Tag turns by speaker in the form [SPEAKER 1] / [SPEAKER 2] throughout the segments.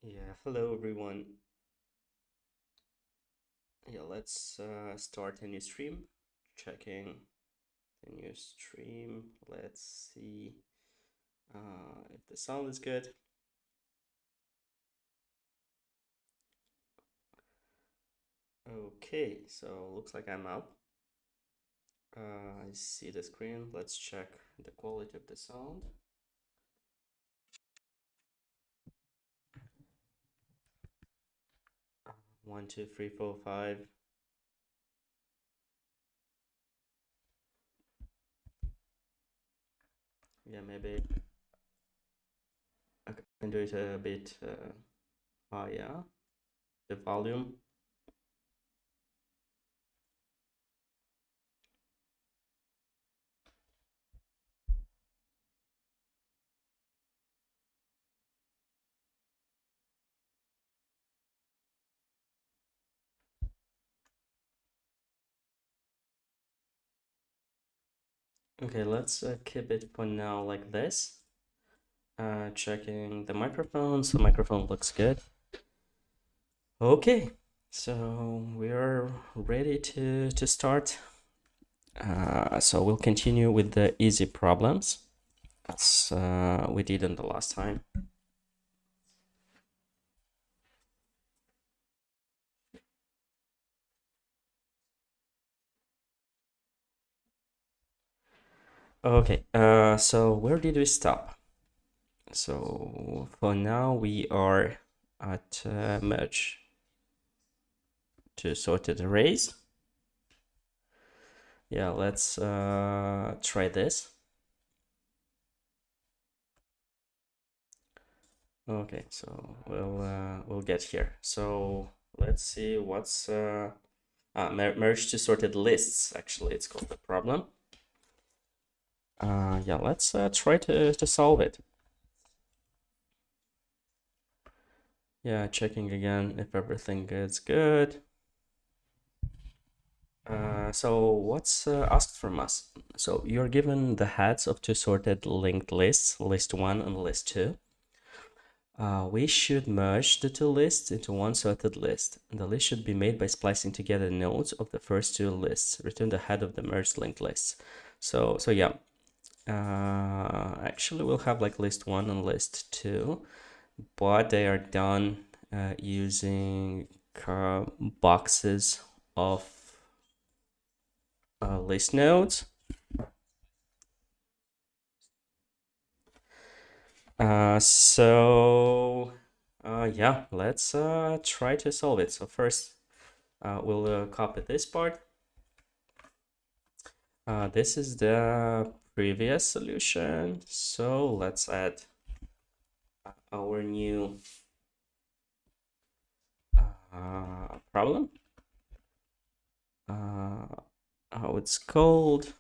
[SPEAKER 1] Yeah, hello everyone. Yeah, let's start a new stream. Checking the new stream. Let's see if the sound is good. Okay, so looks like I'm up. I see the screen. Let's check the quality of the sound. One, two, three, four, five. Yeah, maybe I can do it a bit higher. The volume. Okay, let's keep it for now like this. Checking the microphone. So microphone looks good. Okay, so we're ready to start. So we'll continue with the easy problems as we did in the last time. Okay, so where did we stop? So for now we are at merge to sorted arrays. Yeah, let's try this. Okay, so we'll get here. So let's see what's merge to sorted lists. Actually, it's called the problem. Yeah, let's try to solve it. Yeah, checking again if everything is good. So what's asked from us? So you're given the heads of two sorted linked lists, list 1 and list 2. We should merge the two lists into one sorted list. The list should be made by splicing together nodes of the first two lists. Return the head of the merged linked lists. So yeah, actually we'll have like list 1 and list 2, but they are done using boxes of list nodes. Yeah, let's try to solve it. So first we'll copy this part. This is the previous solution. So let's add our new problem. How it's called?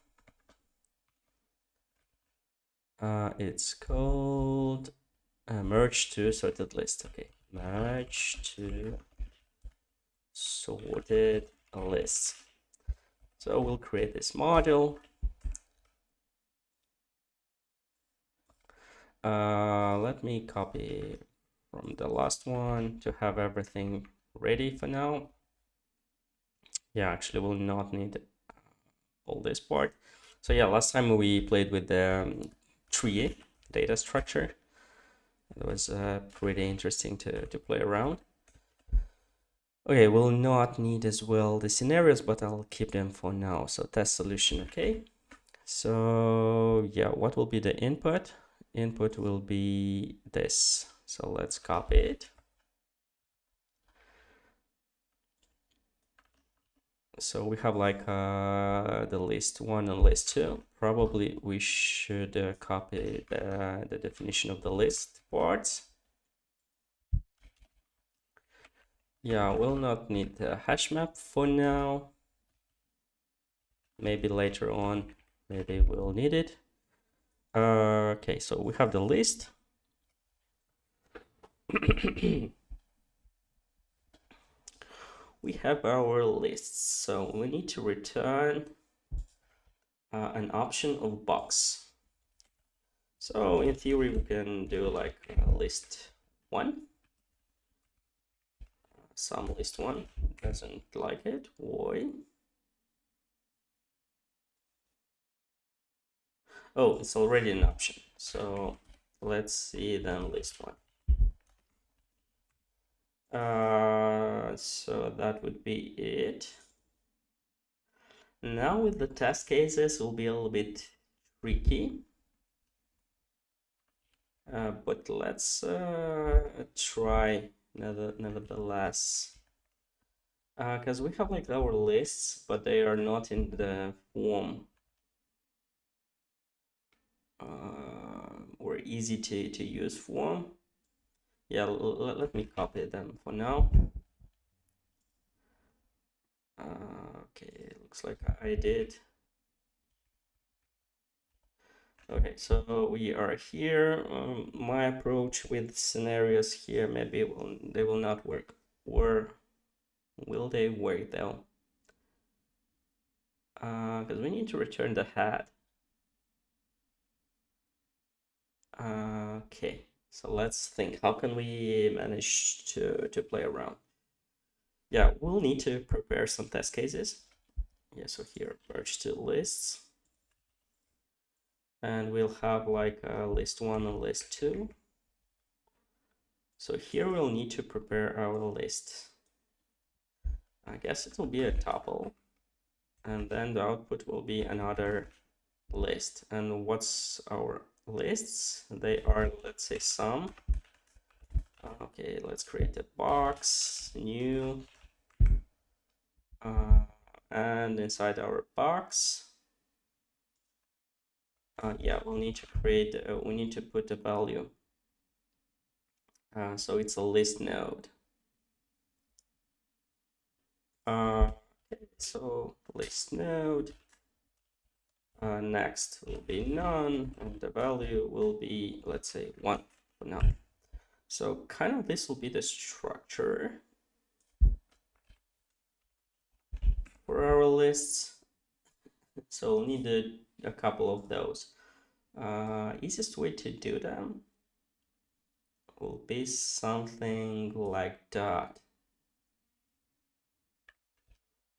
[SPEAKER 1] It's called merge to sorted list. Okay, merge to sorted list. So we'll create this module. Let me copy from the last one to have everything ready for now. Yeah, actually we'll not need all this part. So yeah, last time we played with the tree data structure. It was pretty interesting to play around. Okay, we'll not need as well the scenarios, but I'll keep them for now. So test solution, okay. So yeah, what will be the input? Input will be this. So let's copy it. So we have like the list 1 and list 2. Probably we should copy the definition of the list parts. Yeah, we'll not need the hash map for now. Maybe later on, maybe we'll need it. Okay, so we have the list. We have our lists, so we need to return an option of box. So in theory, we can do like list 1. some list one doesn't like it. Why? Oh, it's already an option. So let's see then list one. So that would be it. Now with the test cases, it will be a little bit tricky. But let's try nevertheless. Because we have like our lists, but they are not in the form or easy to use form. Yeah, let me copy them for now. Okay, looks like I did. Okay, so we are here. My approach with scenarios here, maybe they will not work, or will they work though? Because we need to return the head. Okay, so let's think. How can we manage to play around? Yeah, we'll need to prepare some test cases. Yeah, so here, merge to lists. And we'll have like list one and list two. So here we'll need to prepare our list. I guess it will be a tuple. And then the output will be another list. And what's our lists? They are, let's say, sum. Okay, let's create a box, new. And inside our box, yeah, we'll need to create, we need to put a value. So it's a list node. Okay, so list node. Next will be none, and the value will be, let's say, 1 for now. So kind of this will be the structure for our lists. So we'll need a couple of those. Easiest way to do them will be something like that.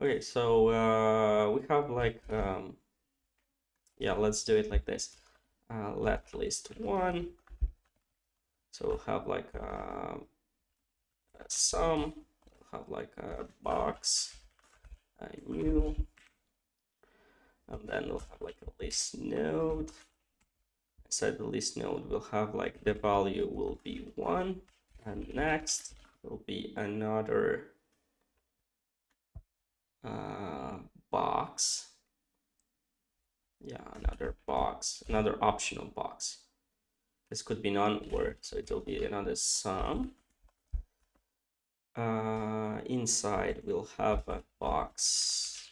[SPEAKER 1] Okay, so we have like, yeah, let's do it like this. Let list one. So we'll have like a sum, we'll have like a box, a new, and then we'll have like a list node. Inside the list node, we'll have like the value will be 1, and next will be another box. Yeah, another box, another optional box. This could be non-word, so it will be another sum. Inside we'll have a box.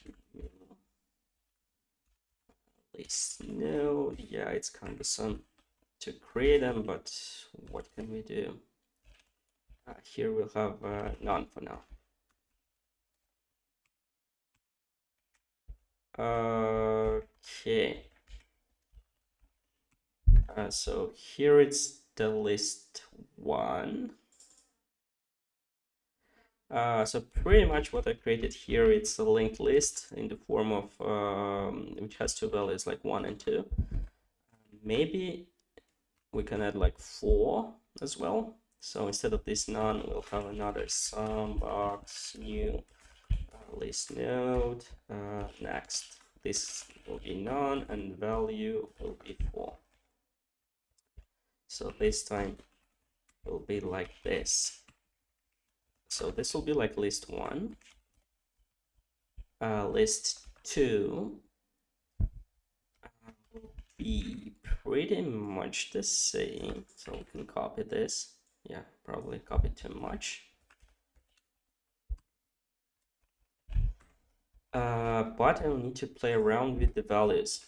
[SPEAKER 1] List node. Yeah, it's cumbersome to create them, but what can we do? Here we'll have none for now. Okay. So here it's the list one. So pretty much what I created here, it's a linked list in the form of which has two values like 1 and 2. Maybe we can add like 4 as well. So instead of this none, we'll have another sum box new list node. Next, this will be none and value will be 4. So this time will be like this. So this will be like list 1. List 2 will be pretty much the same. So we can copy this. Yeah, probably copy too much. But I'll need to play around with the values.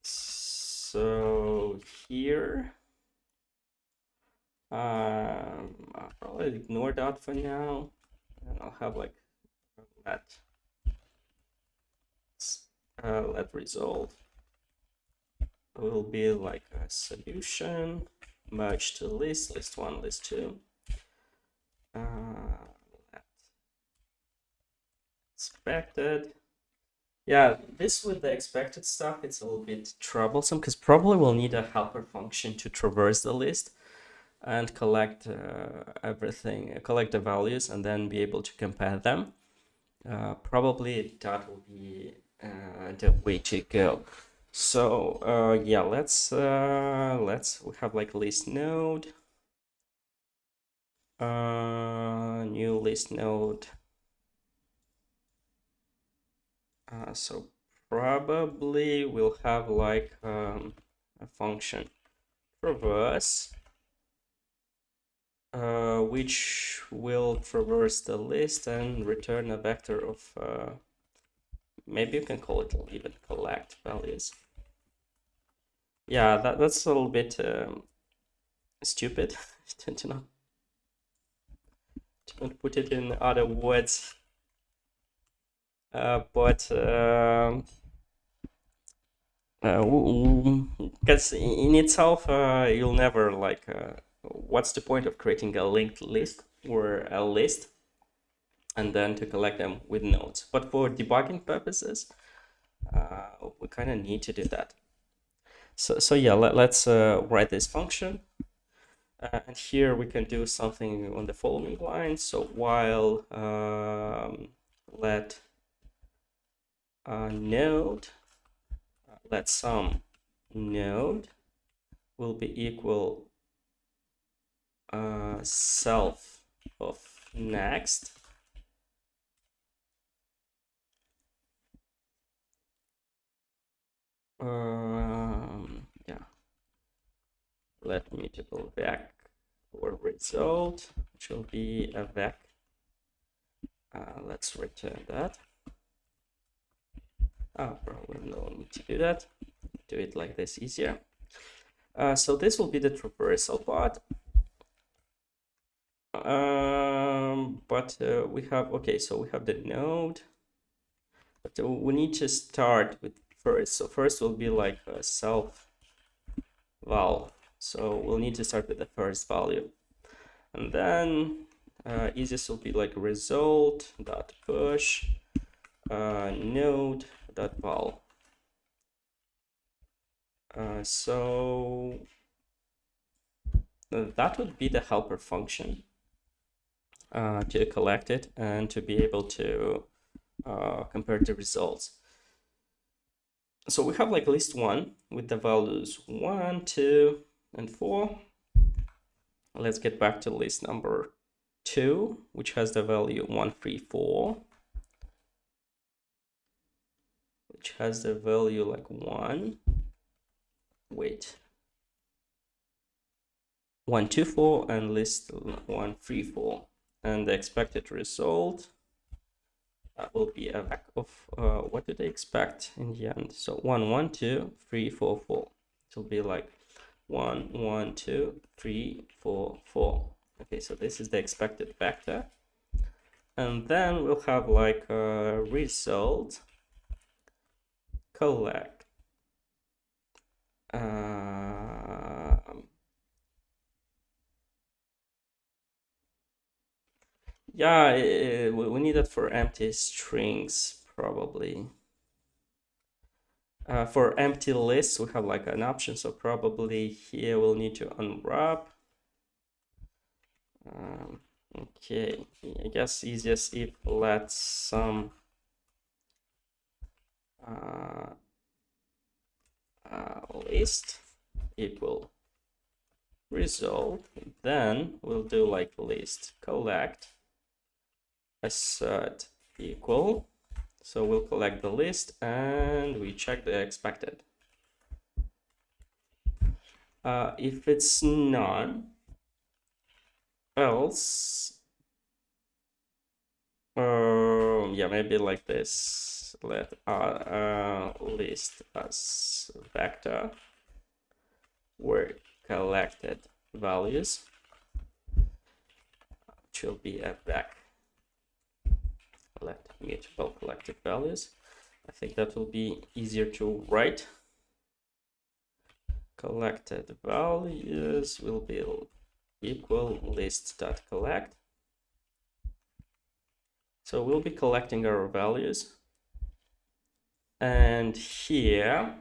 [SPEAKER 1] So here, I'll probably ignore that for now, and I'll have like let result will be like a solution merge to list 1, list 2. expected. Yeah, this with the expected stuff, it's a little bit troublesome because probably we'll need a helper function to traverse the list and collect everything, collect the values, and then be able to compare them. Probably that will be the way to go. So yeah, let's we have like list node, new list node. So probably we'll have like a function traverse, which will traverse the list and return a vector of maybe you can call it even collect values. Yeah, that's a little bit stupid to not put it in other words, but because in itself you'll never like what's the point of creating a linked list or a list and then to collect them with nodes? But for debugging purposes we kind of need to do that. So yeah, let's write this function, and here we can do something on the following line. So while let node, let sum node will be equal self of next. Yeah, let me double back for result, which will be a vec. Let's return that. Probably no need to do that. Do it like this, easier. So this will be the traversal part. But we have, okay, so we have the node, but we need to start with first. So first will be like a self val. So we'll need to start with the first value, and then easiest will be like result dot push node dot val. So that would be the helper function to collect it and to be able to compare the results. So we have like list 1 with the values 1, 2, and 4. Let's get back to list number 2, which has the value 1, 3, 4, which has the value like 1, 2, 4, and list 1, 3, 4. And the expected result will be a vec of what do they expect in the end? So 1, 1, 2, 3, 4, 4. It will be like 1, 1, 2, 3, 4, 4. Okay, so this is the expected vector. And then we'll have like a result collect. Yeah, we need it for empty strings probably. For empty lists, we have like an option, so probably here we'll need to unwrap. Okay, I guess easiest if let some list equal result, then we'll do like list collect assert equal. So we'll collect the list and we check the expected. If it's none, else, yeah, maybe like this. Let list as vector where collected values, which will be a vec. Let mutable collected values. I think that will be easier to write. Collected values will be equal list.collect. So we'll be collecting our values. And here,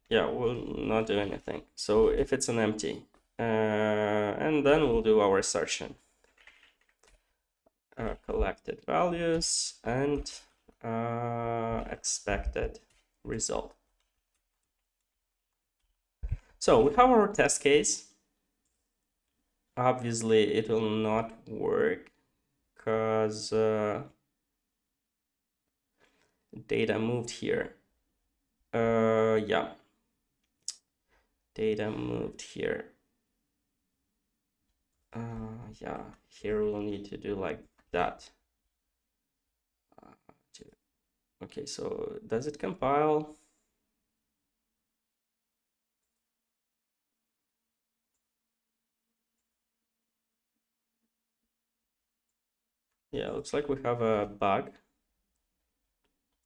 [SPEAKER 1] yeah, we'll not do anything. So if it's an empty, and then we'll do our assertion. Collected values and expected result. So we have our test case. Obviously, it will not work because data moved here. Yeah, data moved here. Yeah, here we'll need to do like that. Okay, so does it compile? Yeah, looks like we have a bug.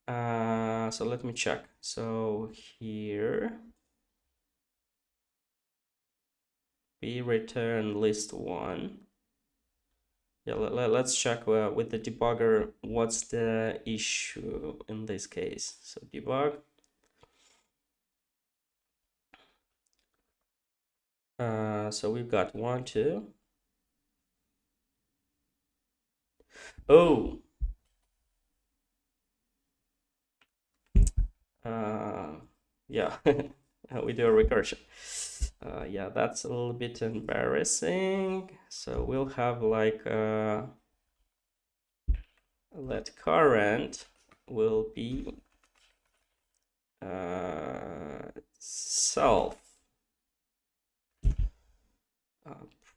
[SPEAKER 1] So let me check. So here we return list one. Yeah, let's check with the debugger what's the issue in this case. So debug. So we've got 1, 2. Oh. Yeah, we do a recursion. Yeah, that's a little bit embarrassing. So we'll have like let current will be self.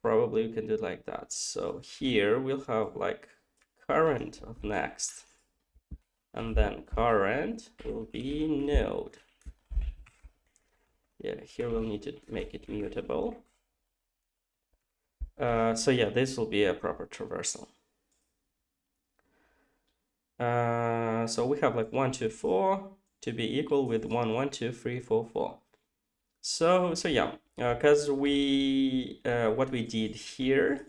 [SPEAKER 1] Probably we can do it like that. So here we'll have like current of next, and then current will be node. Yeah, here we'll need to make it mutable. So yeah, this will be a proper traversal. So we have like 1, 2, 4 to be equal with 1, 1, 2, 3, 4, 4. So yeah, because we what we did here,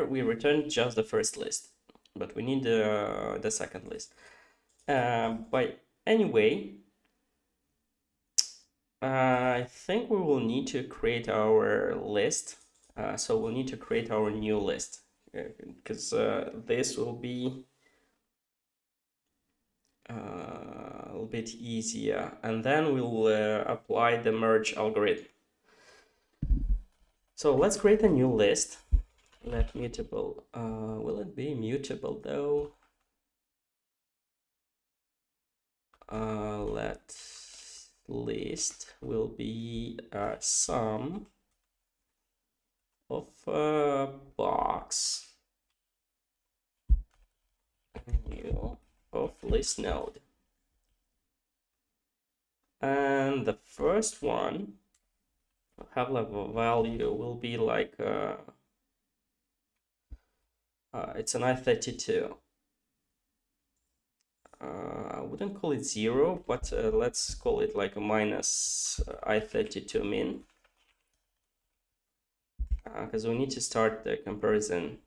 [SPEAKER 1] we returned just the first list, but we need the second list. But anyway, I think we will need to create our list. So we'll need to create our new list because this will be a little bit easier, and then we'll apply the merge algorithm. So let's create a new list. Let mutable. Will it be mutable though? Let list will be sum of box new of list node, and the first one have level value will be like it's an I32. I wouldn't call it 0, but let's call it like a minus I32 min, because we need to start the comparison.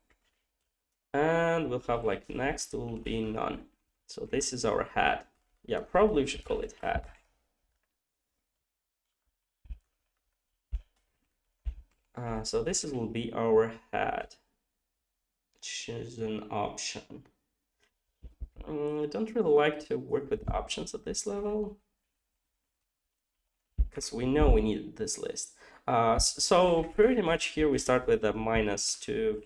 [SPEAKER 1] And we'll have like next will be none. So this is our head. Yeah, probably we should call it head. So this will be our head, which is an option. I don't really like to work with options at this level, because we know we need this list. So pretty much here we start with a -2.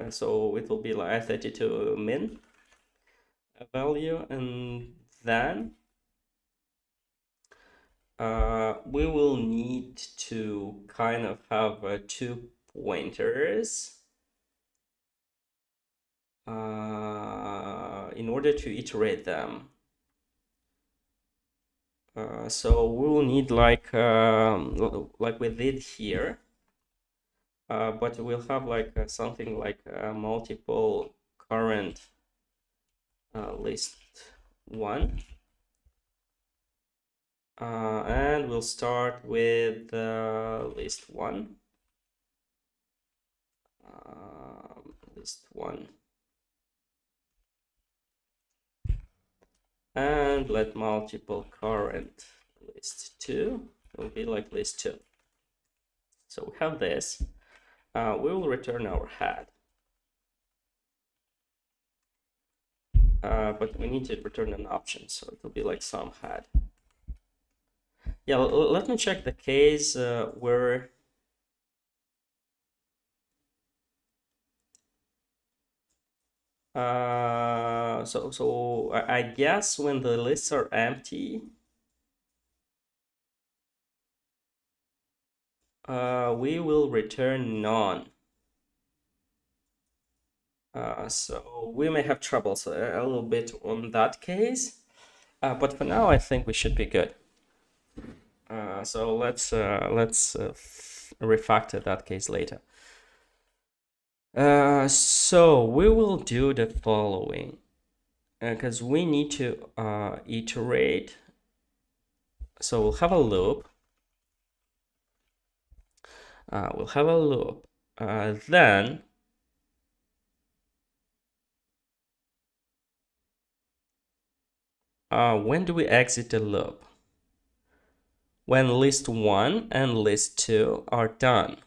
[SPEAKER 1] So it will be like I32 min value, and then we will need to kind of have 2 pointers in order to iterate them. So we will need like we did here, but we'll have like something like multiple current list 1. And we'll start with list one. List one. And let multiple current list two will be like list two. So we have this. We will return our head. But we need to return an option, so it will be like some head. Yeah, let me check the case where so I guess when the lists are empty, we will return none. So we may have troubles a little bit on that case, but for now I think we should be good. So let's refactor that case later. So we will do the following, because we need to iterate. So we'll have a loop. We'll have a loop. Then when do we exit the loop? When list one and list two are done.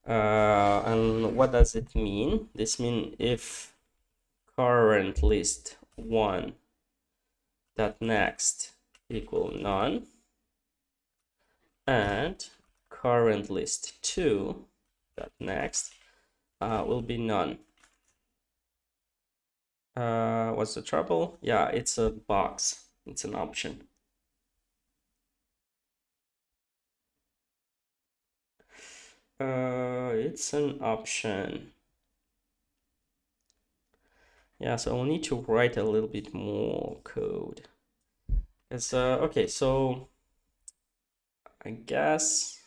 [SPEAKER 1] And what does it mean? This means if current list one dot next equal none, and current list two dot next will be none. What's the trouble? Yeah, it's a box. It's an option. It's an option. Yeah, so I'll need to write a little bit more code. It's okay, so I guess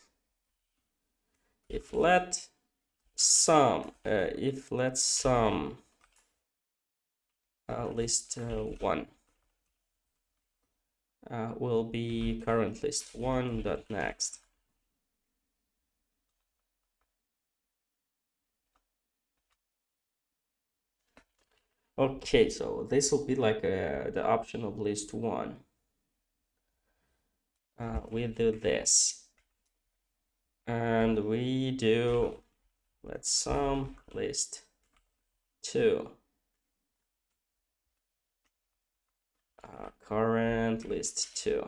[SPEAKER 1] if let sum list one will be current list one dot next. Okay, so this will be like the option of list one. We do this, and we do let's sum list two. Current list two.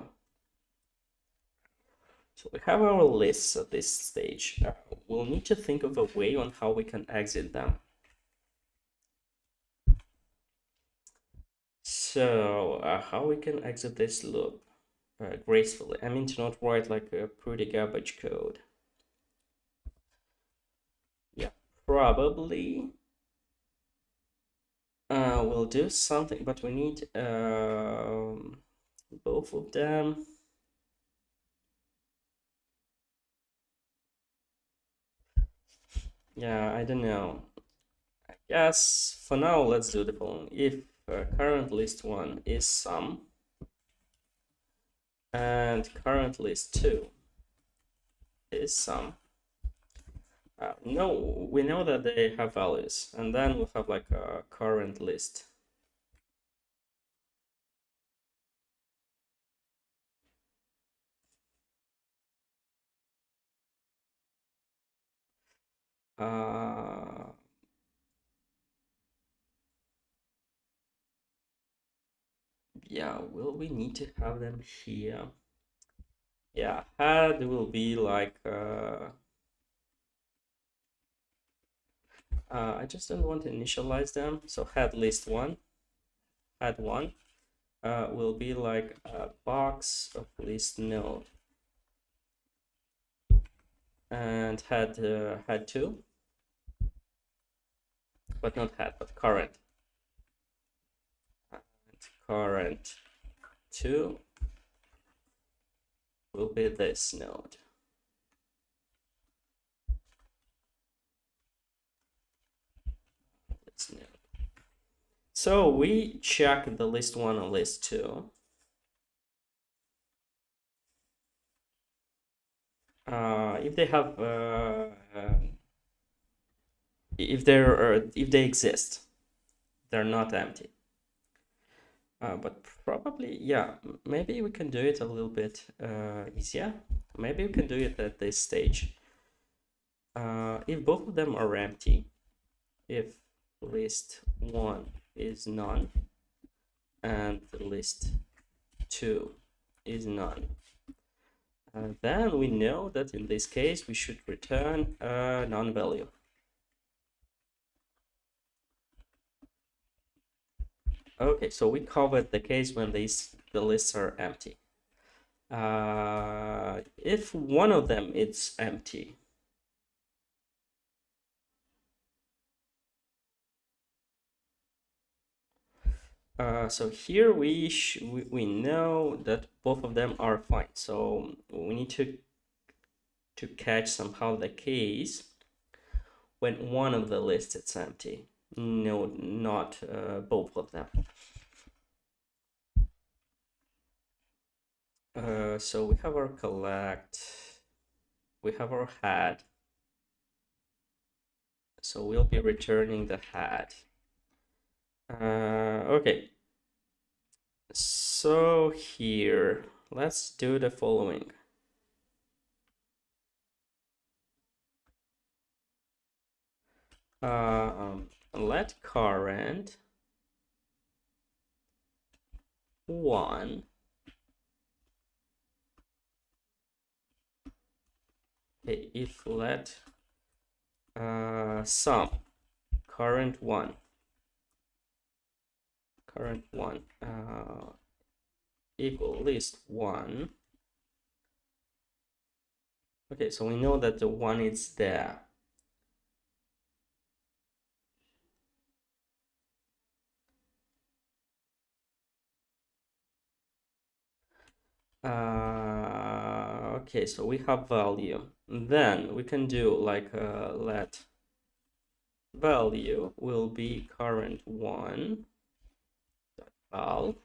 [SPEAKER 1] So we have our lists at this stage. We'll need to think of a way on how we can exit them. So how we can exit this loop gracefully? I mean, to not write like a pretty garbage code. Yeah, probably we'll do something, but we need both of them. Yeah, I don't know. I guess for now, let's do the following. If current list one is sum, and current list two is sum. No, we know that they have values, and then we'll have like a current list. Yeah, will we need to have them here? Yeah, head will be like I just don't want to initialize them. So head list one, head one will be like a box of list node, and head two, but not head, but current. And current two will be this node. This node. So we check the list one and list two. if they have if they exist, they're not empty. But probably, yeah, maybe we can do it a little bit easier. Maybe we can do it at this stage. If both of them are empty, if list 1 is none and list 2 is none, then we know that in this case we should return a non-value. Okay, so we covered the case when the lists are empty. If one of them is empty, so here we know that both of them are fine. So we need to catch somehow the case when one of the lists is empty. No, not both of them. So we have our collect, we have our head. So we'll be returning the head. Okay. So here, let's do the following. Let current 1 if let sum current 1 equal list 1. Okay, so we know that the 1 is there. Okay, so we have value. Then we can do like let value will be current 1 val.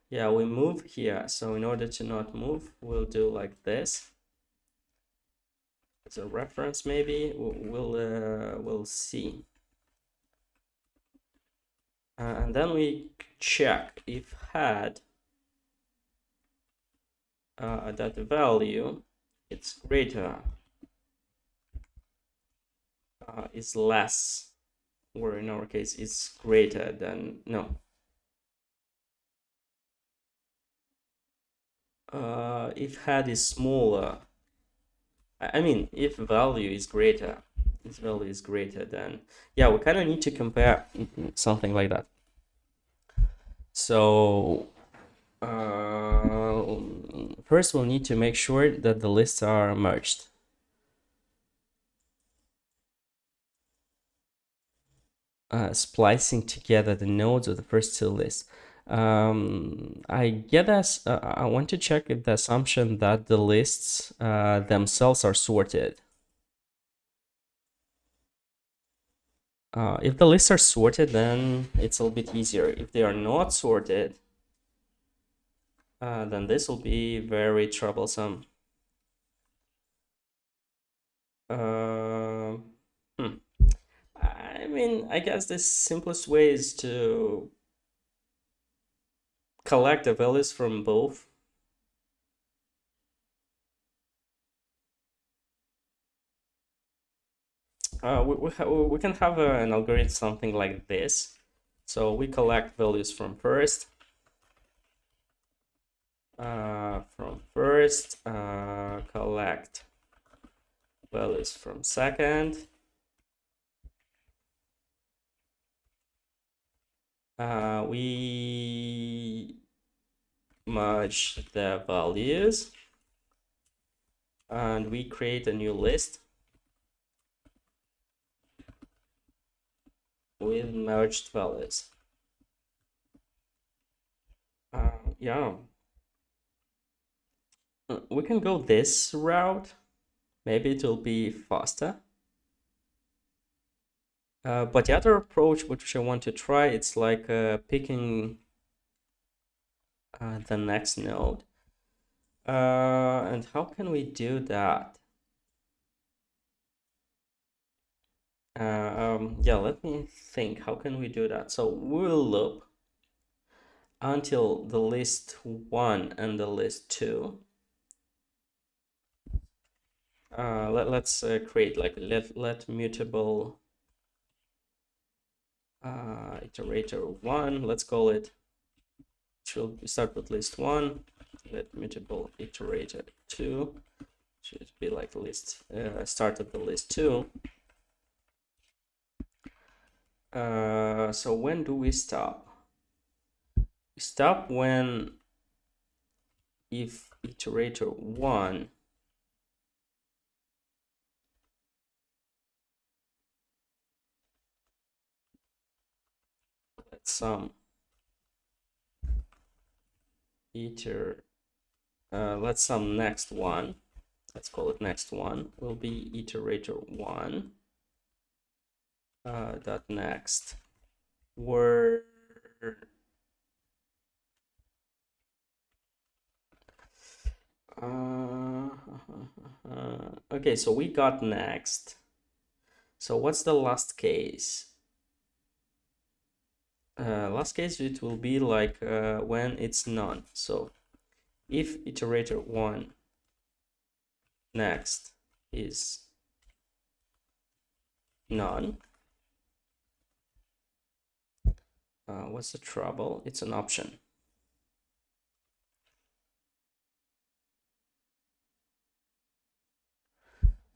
[SPEAKER 1] Yeah, we move here. So in order to not move, we'll do like this. As a reference, maybe we'll see. And then we check if had that value it's greater is less, or in our case is greater than, no, if head is smaller, I mean if value is greater, this value is greater than, yeah, we kind of need to compare something like that. So first we'll need to make sure that the lists are merged. Splicing together the nodes of the first two lists. I guess I want to check if the assumption that the lists themselves are sorted. If the lists are sorted, then it's a little bit easier. If they are not sorted, then this will be very troublesome. I mean, I guess the simplest way is to collect the values from both. We can have an algorithm something like this. So we collect values from first, collect values from second, we merge the values and we create a new list with merged values. Yeah, we can go this route. Maybe it will be faster. But the other approach which I want to try, it's like picking the next node. And how can we do that? Yeah, let me think. How can we do that? So we'll loop until the list 1 and the list 2. Let's create like let mutable iterator 1. Let's call it. Should start with list 1. Let mutable iterator 2. Should be like list start at the list 2. So when do we stop? We stop when if iterator 1 let some let's some next one, let's call it next one, will be iterator 1 dot next word okay, so we got next. So what's the last case? Last case, it will be like when it's none. So if iterator 1 next is none, what's the trouble? It's an option.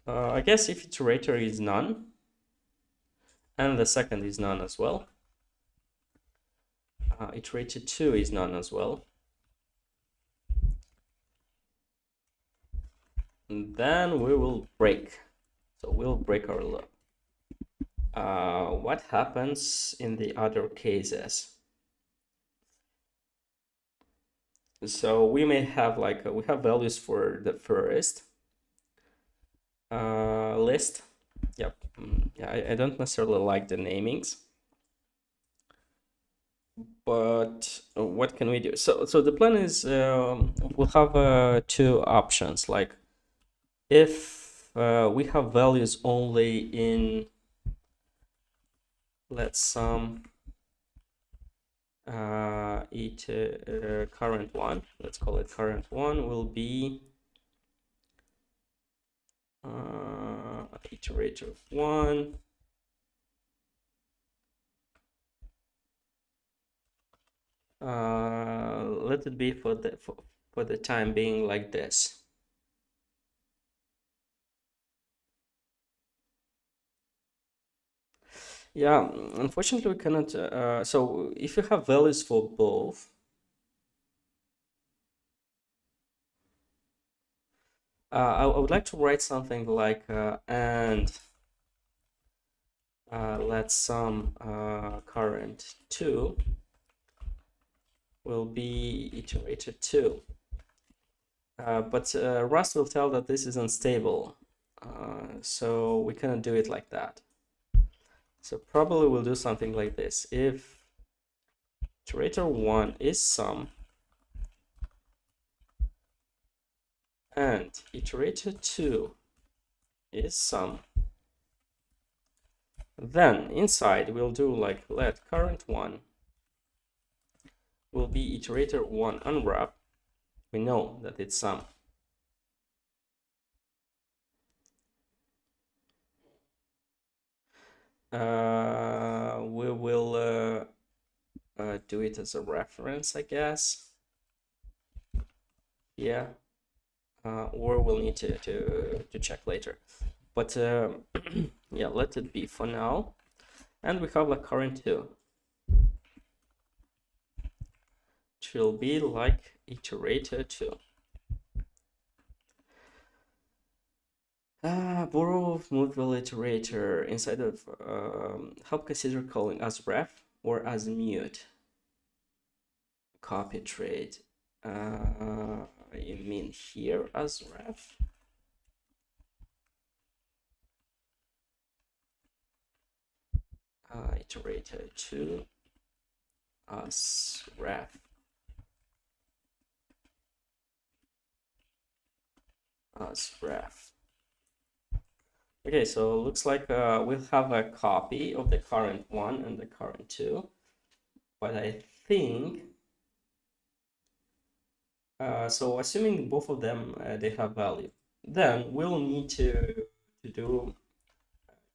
[SPEAKER 1] I guess if iterator is none, and the second is none as well, iterator 2 is none as well, and then we will break. So we'll break our loop. What happens in the other cases? So we may have like we have values for the first list. Yep. Yeah, I don't necessarily like the namings, but what can we do? So the plan is we'll have two options. Like if we have values only in let's sum current one, let's call it current one, will be iterator 1 let it be for the time being like this. Yeah, unfortunately we cannot so if you have values for both, I would like to write something like and let's sum current 2 will be iterator 2. But Rust will tell that this is unstable, so we cannot do it like that. So probably we'll do something like this. If iterator 1 is sum and iterator 2 is sum, then inside we'll do like let current 1 will be iterator 1 unwrap. We know that it's sum. We will do it as a reference, I guess. Yeah, or we'll need to check later. But yeah, let it be for now. And we have like current 2. It will be like iterator 2. Borrow movable iterator inside of help consider calling as ref or as mute. Copy trade. You mean here as ref? Iterator 2 as ref. as ref. Okay, so it looks like we'll have a copy of the current one and the current two, but I think so assuming both of them they have value, then we'll need to do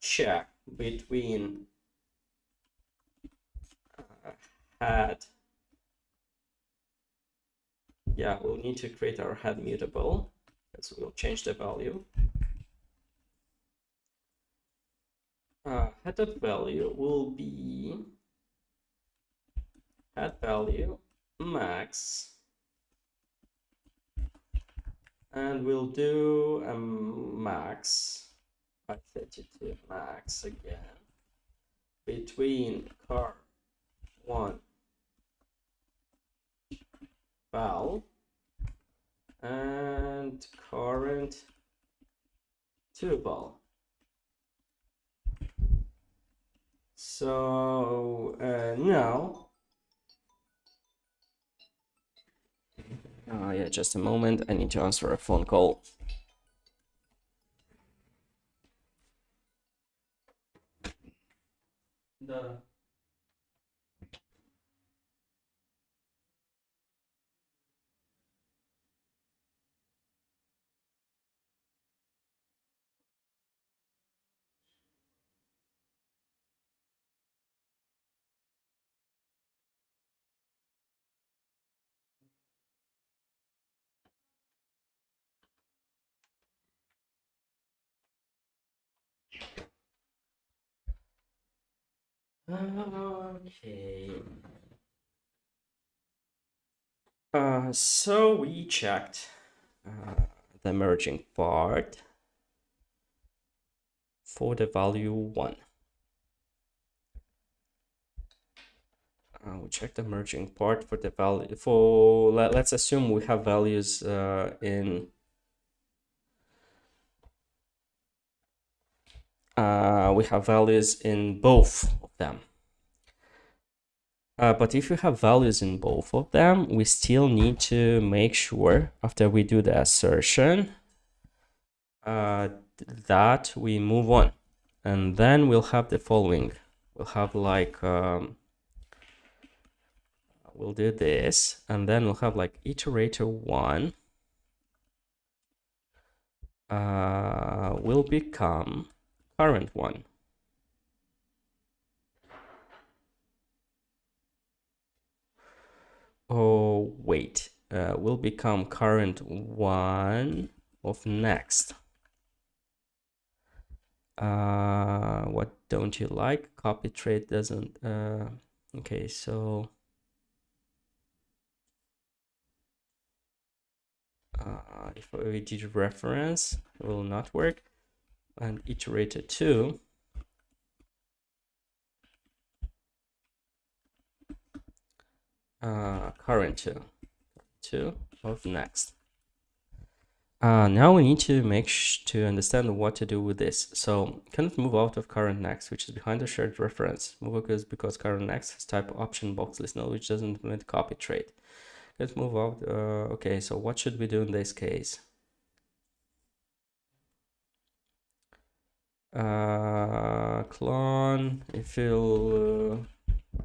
[SPEAKER 1] check between head. Yeah, we'll need to create our head mutable, so we'll change the value. Head value will be head value max, and we'll do a max 532 max again between car 1 val and current 2 val. So now, yeah, just a moment. I need to answer a phone call. Okay. So we checked the merging part for the value 1. We check the merging part for the value for let's assume we have values in we have values in both of them. But if you have values in both of them, we still need to make sure after we do the assertion that we move on, and then we'll have the following. We'll have like we'll do this, and then we'll have like iterator 1 will become current 1. Oh, wait, will become current 1 of next. What don't you like? Copy trait doesn't. Okay, so if we did reference, it will not work. And iterator 2 current 2 of next. Now we need to to understand what to do with this. So can't move out of current next, which is behind the shared reference. Move because current next has type option box list node, which doesn't implement copy trait. Let's move out. Okay, so what should we do in this case? Clone. If you'll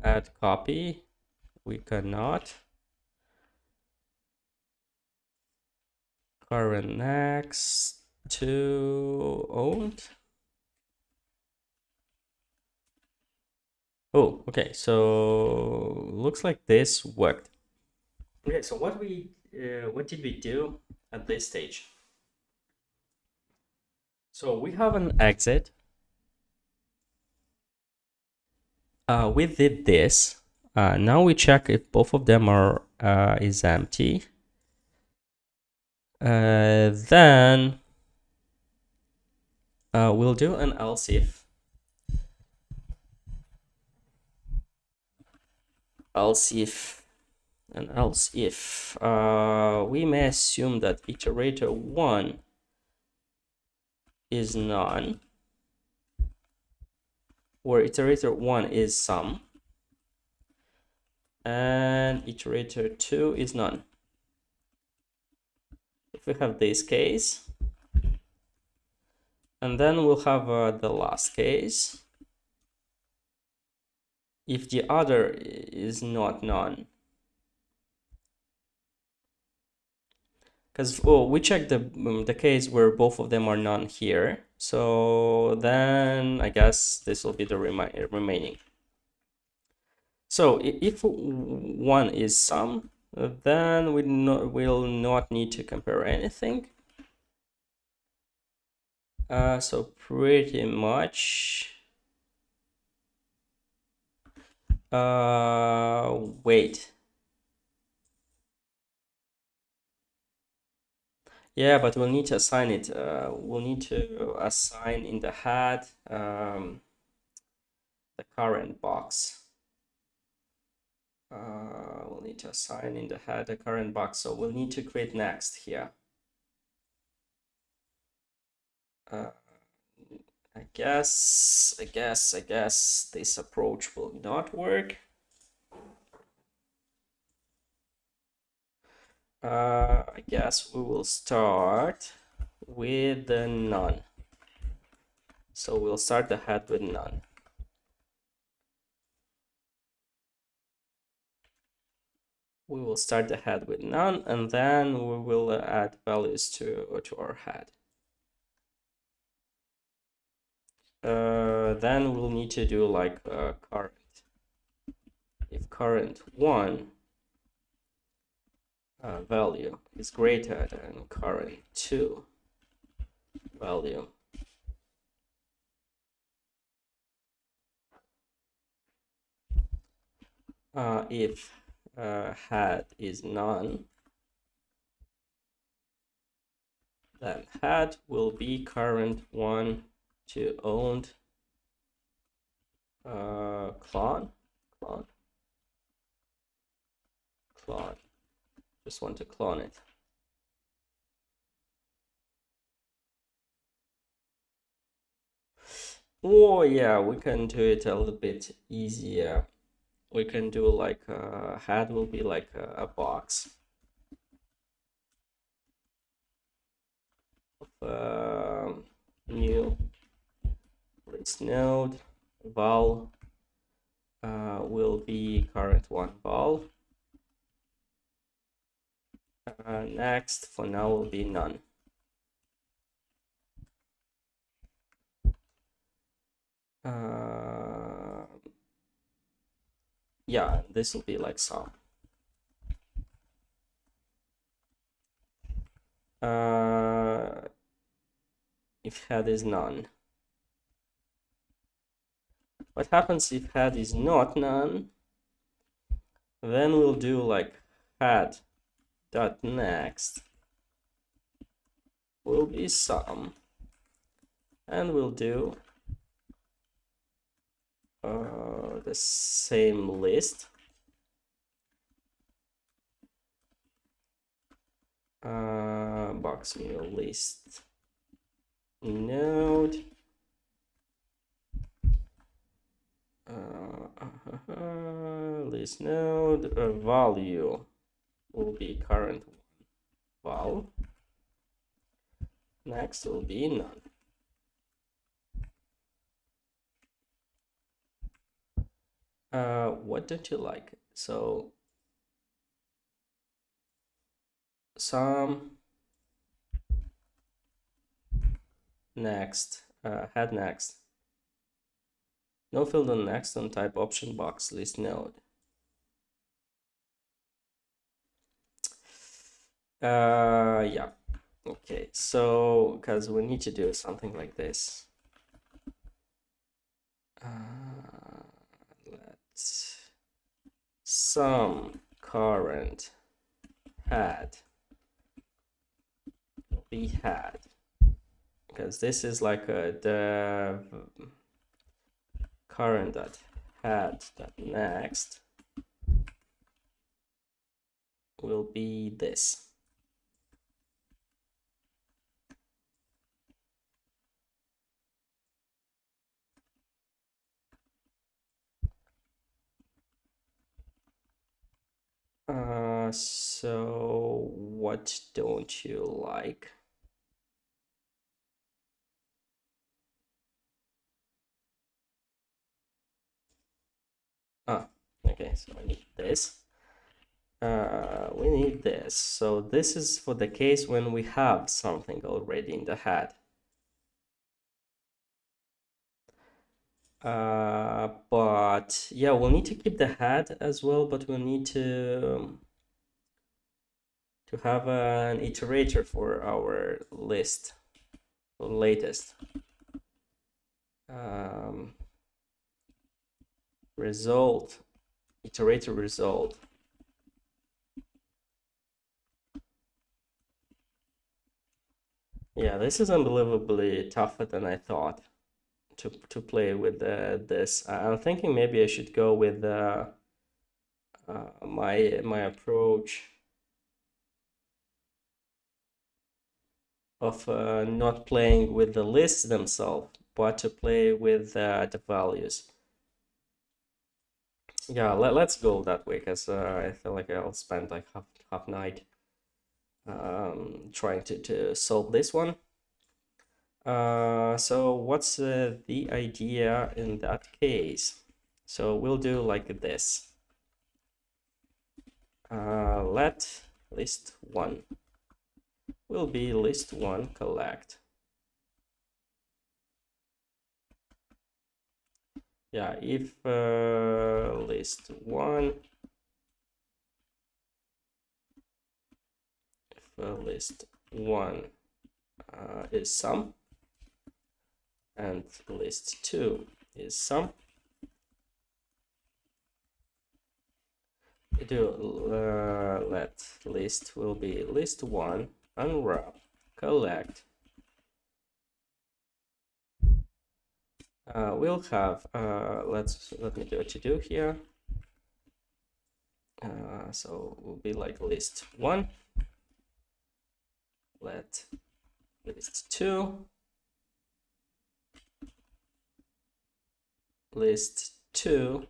[SPEAKER 1] add copy, we cannot. Current next to owned. Oh, okay. So looks like this worked. Okay, so what did we do at this stage? So we have an exit. We did this. Now we check if both of them are is empty. Then we'll do an else if. And else if we may assume that iterator 1 is none, or iterator 1 is some, and iterator 2 is none. If we have this case, And then we'll have the last case. If the other is not none, because we checked the case where both of them are none here. So then I guess this will be the remaining. So if one is some, then we'll not need to compare anything. So pretty much. Wait. Yeah, but we'll need to assign it. We'll need to assign in the head the current box. We'll need to assign in the head the current box. So we'll need to create next here. I guess this approach will not work. I guess we will start with the none. So we'll start the head with none. We will start the head with none, and then we will add values to our head. Then we'll need to do like current. If current 1 value is greater than current 2 value, if head is none, then head will be current 1 to owned clone. Just want to clone it. Oh yeah, we can do it a little bit easier. We can do like head will be like a box of new list node val will be current 1 val. Next for now will be none. Yeah, this will be like some. If head is none. What happens if head is not none? Then we'll do like head dot next will be some, and we'll do the same list. Box new list node. List node value will be current val. Next will be none. What don't you like? So some next, head next. No field on next on type option box list node. Yeah. Okay, so because we need to do something like this. Let's some current head be head, because this is like the current that head that next will be this. So what don't you like? Okay, so I need this. We need this. So this is for the case when we have something already in the head. But yeah, we'll need to keep the head as well, but we'll need to have an iterator for our list, latest. Result, iterator result. Yeah, this is unbelievably tougher than I thought to play with this. I'm thinking maybe I should go with my approach of not playing with the lists themselves, but to play with the values. Yeah, let's go that way, because I feel like I'll spend like half night trying to solve this one. So what's the idea in that case? So we'll do like this. Let list1 will be list1 collect. Yeah, if list1 is sum and list2 is sum, let list will be list1 unwrap collect. We'll have let me do a to do here. So it will be like list1 let list2 list2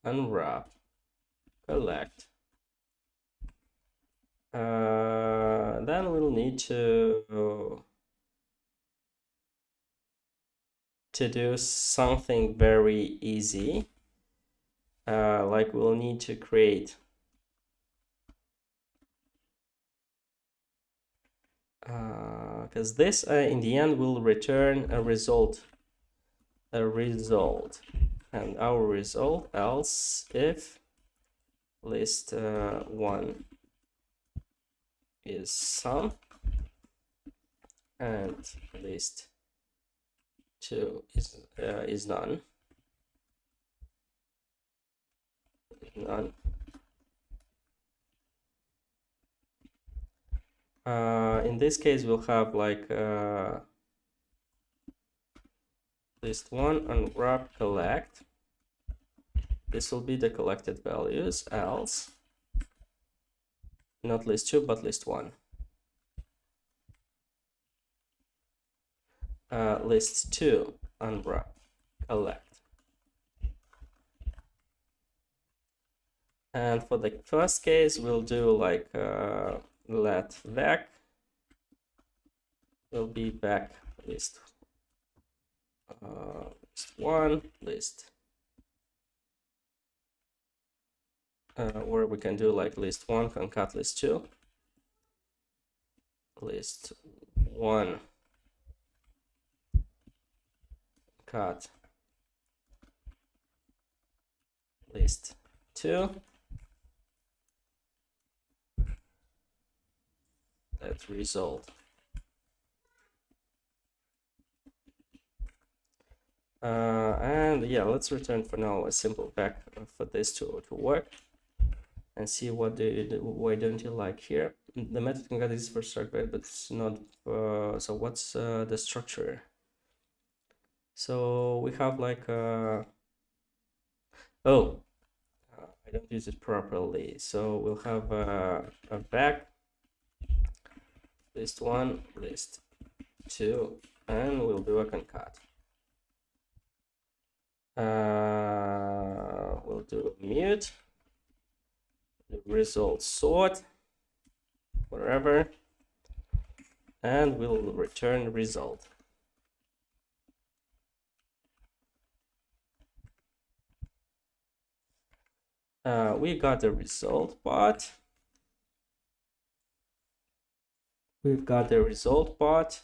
[SPEAKER 1] unwrap collect. Then we'll need to do something very easy. Like we'll need to create because this in the end will return a result, and our result else if list1 is sum and list2 is none. In this case, we'll have like list1 unwrap collect. This will be the collected values, else not list2 but list1. List2 unwrap collect. And for the first case, we'll do like let vec will be back list1 list, where we can do like list1 concat list2 list1 cut list2 that result. And yeah, let's return for now a simple back for this to work and see what why don't you like here. The method concat is for structure, but it's not. So what's the structure? So we have like I don't use it properly. So we'll have a back list1 list2 and we'll do a concat. We'll do mute the result sort wherever, and we'll return result. we got the result part. We've got the result part.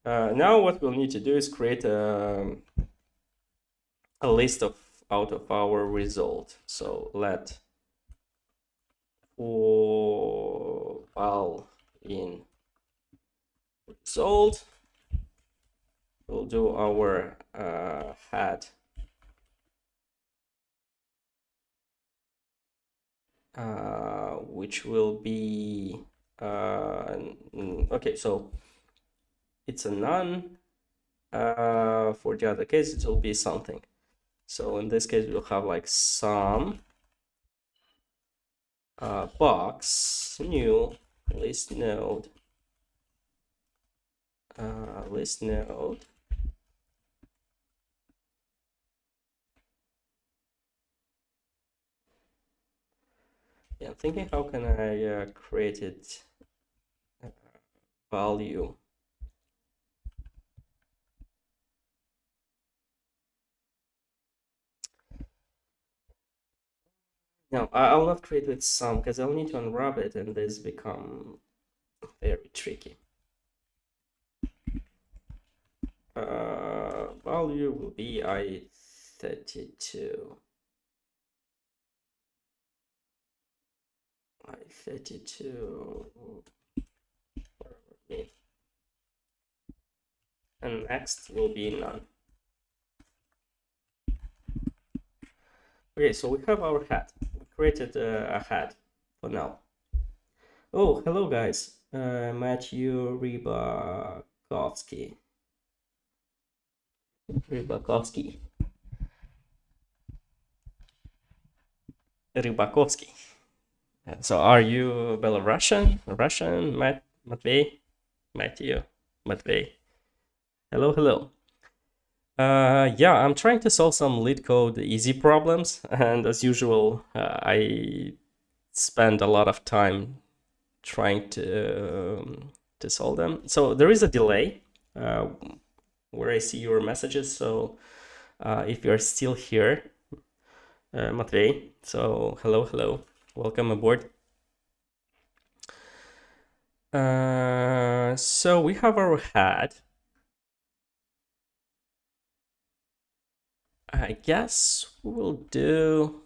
[SPEAKER 1] Now what we'll need to do is create a list out of our result. So let for val in result, we'll do our head which will be okay, so it's a none. For the other case it will be something. So in this case we'll have like some box new list node list node yeah, I'm thinking how can I create it value. No, I'll not create with some because I'll need to unwrap it and this become very tricky. Value will be I32. I32. And next will be none. Okay, so we have our hat. We created a hat for now. Oh, hello guys. Matthew Rybakovsky. Rybakovsky. So are you Belarusian? Russian? Matvey? Matthew? Matvey? Hello, hello. Yeah, I'm trying to solve some LeetCode easy problems, and as usual, I spend a lot of time trying to solve them. So there is a delay where I see your messages. So if you're still here, Matvey, so hello, welcome aboard. So we have our hat. I guess we'll do,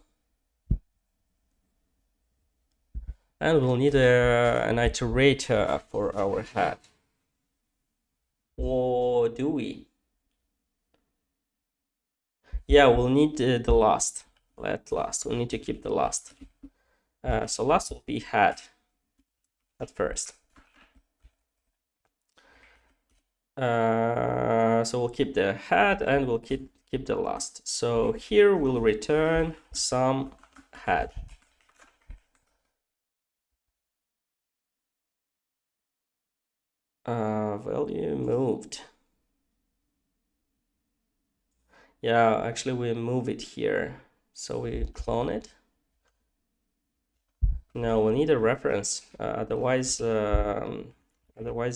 [SPEAKER 1] and we'll need an iterator for our hat. Or do we? Yeah, we'll need the last. Let last. We'll need to keep the last. So last will be hat at first. So we'll keep the hat and we'll keep the last. So here we'll return some hat. Value moved. Yeah, actually we move it here. So we clone it. No, we need a reference. Otherwise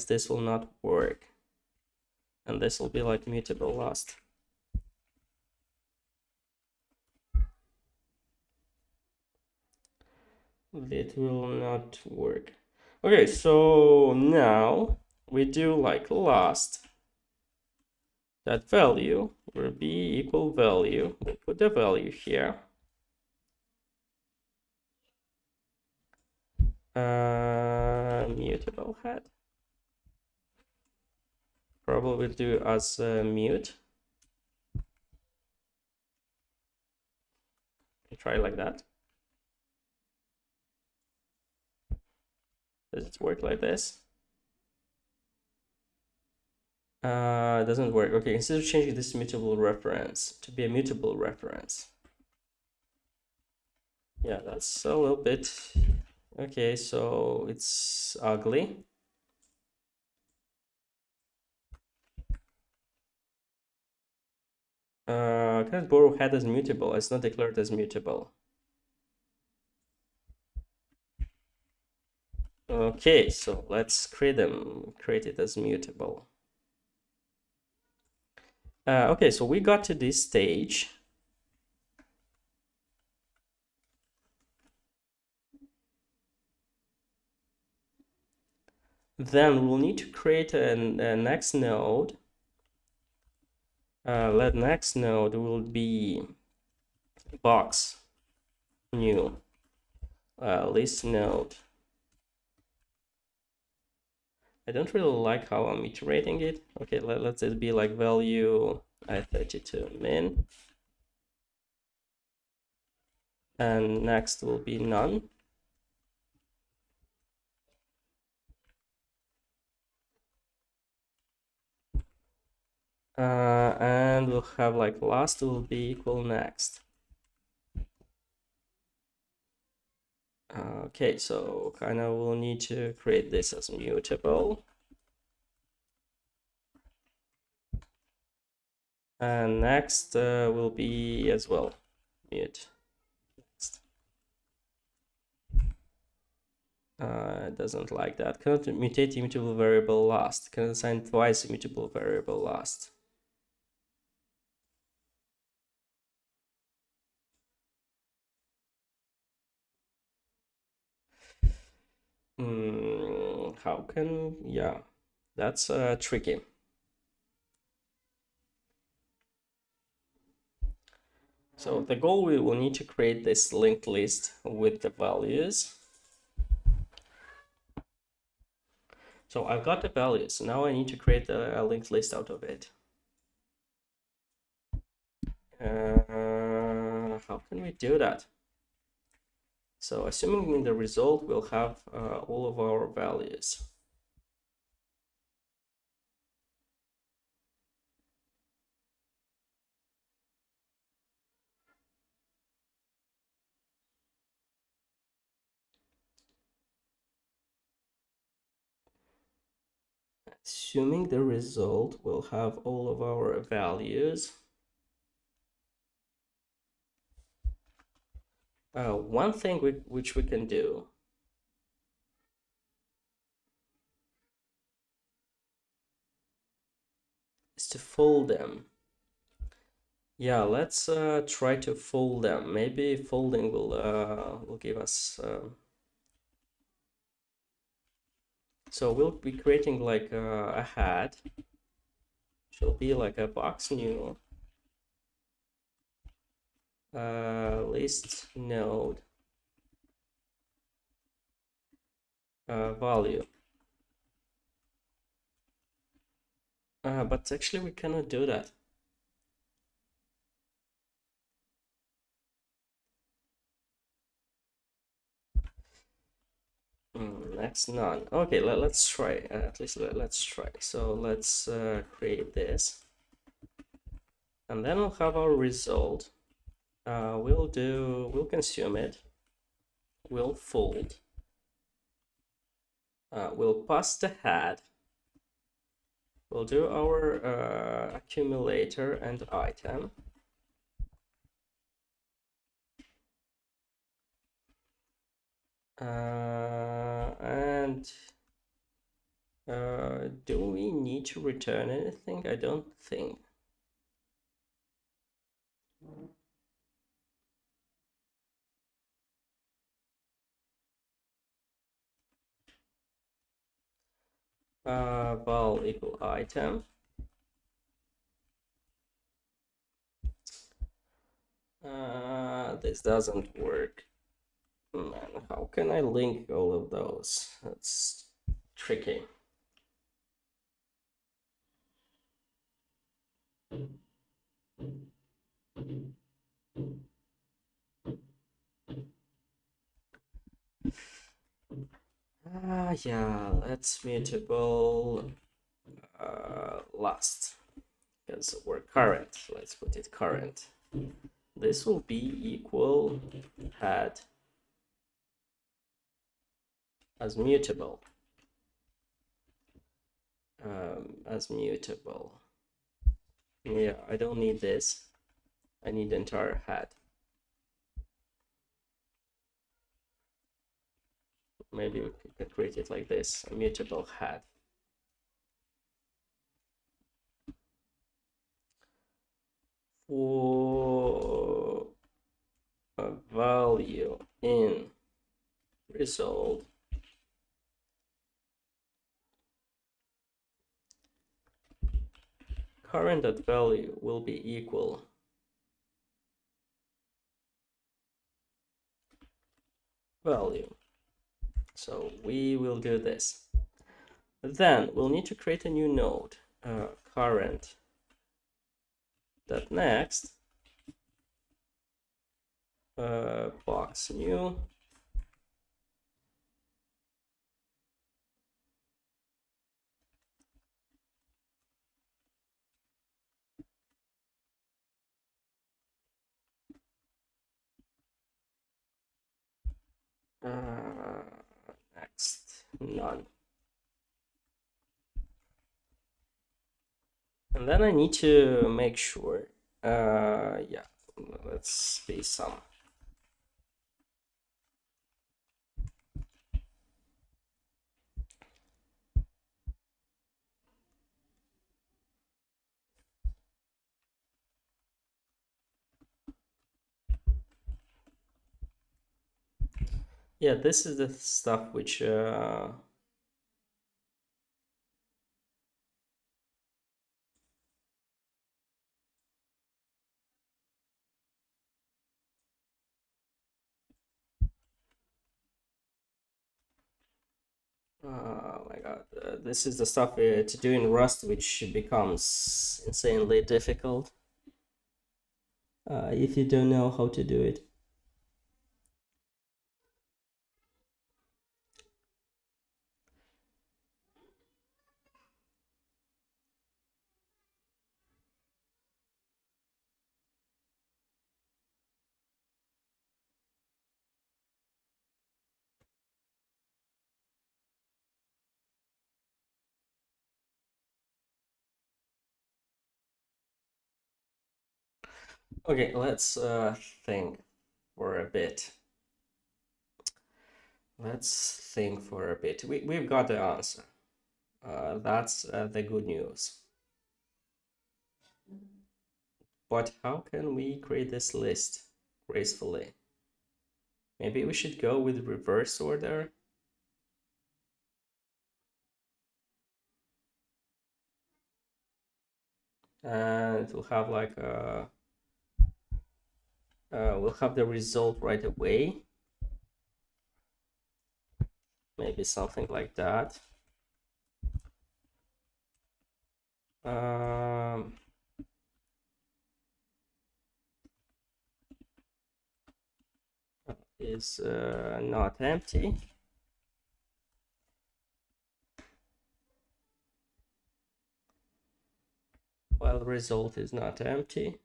[SPEAKER 1] this will not work. And this will be like mutable last. It will not work. Okay, so now we do like last. That value will be equal value. We'll put the value here. Mutable head. Probably do as mute. Try like that. Does it work like this? It doesn't work. Okay, instead of changing this mutable reference to be a mutable reference. Yeah, that's a little bit. Okay, so it's ugly. Can't borrow head as mutable. It's not declared as mutable. Okay, so let's create it as mutable. Okay, so we got to this stage. Then we'll need to create a next node. Let next node will be box new list node. I don't really like how I'm iterating it. Okay, let's it be like value I32 min. And next will be none. And we'll have like last will be equal next. Okay, so kind of we'll need to create this as mutable. And next will be as well mute. Next. It doesn't like that. Cannot mutate immutable variable last. Cannot assign twice immutable variable last. How can, yeah, that's tricky. So the goal, we will need to create this linked list with the values. So I've got the values. Now I need to create a linked list out of it. How can we do that? So assuming in the result we'll have all of our values. Assuming the result will have all of our values. One thing which we can do is to fold them. Yeah, let's try to fold them. Maybe folding will give us. So we'll be creating like a head. She'll be like a box new list node value. But actually we cannot do that. Next none. Okay, let's try. At least let's try. So let's create this, and then we'll have our result. We'll consume it. We'll fold. We'll pass the head. We'll do our accumulator and item. And do we need to return anything? I don't think. Val equal item. This doesn't work. Man, how can I link all of those? That's tricky. Yeah, let's mutable last, because we're current. Let's put it current. This will be equal head as mutable. As mutable. Yeah, I don't need this. I need the entire head. Maybe we can create it like this, a mutable head. For a value in result, current.value will be equal value. So we will do this. Then we'll need to create a new node, current.next, box new, next none. And then I need to make sure, yeah, let's be some. Yeah, this is the stuff which oh my god, this is the stuff to do in Rust, which becomes insanely difficult if you don't know how to do it. Okay, let's think for a bit. Let's think for a bit. We've got the answer. That's the good news. But how can we create this list gracefully? Maybe we should go with reverse order. And we'll have like we'll have the result right away. Maybe something like that. Is not empty. While the result is not empty.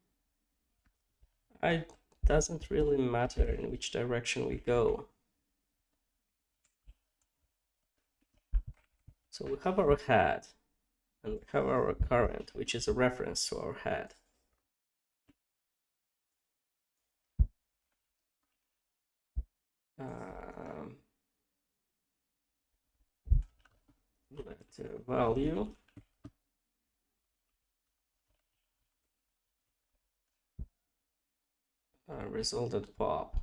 [SPEAKER 1] It doesn't really matter in which direction we go. So we have our head and we have our current, which is a reference to our head. Let value result.pop.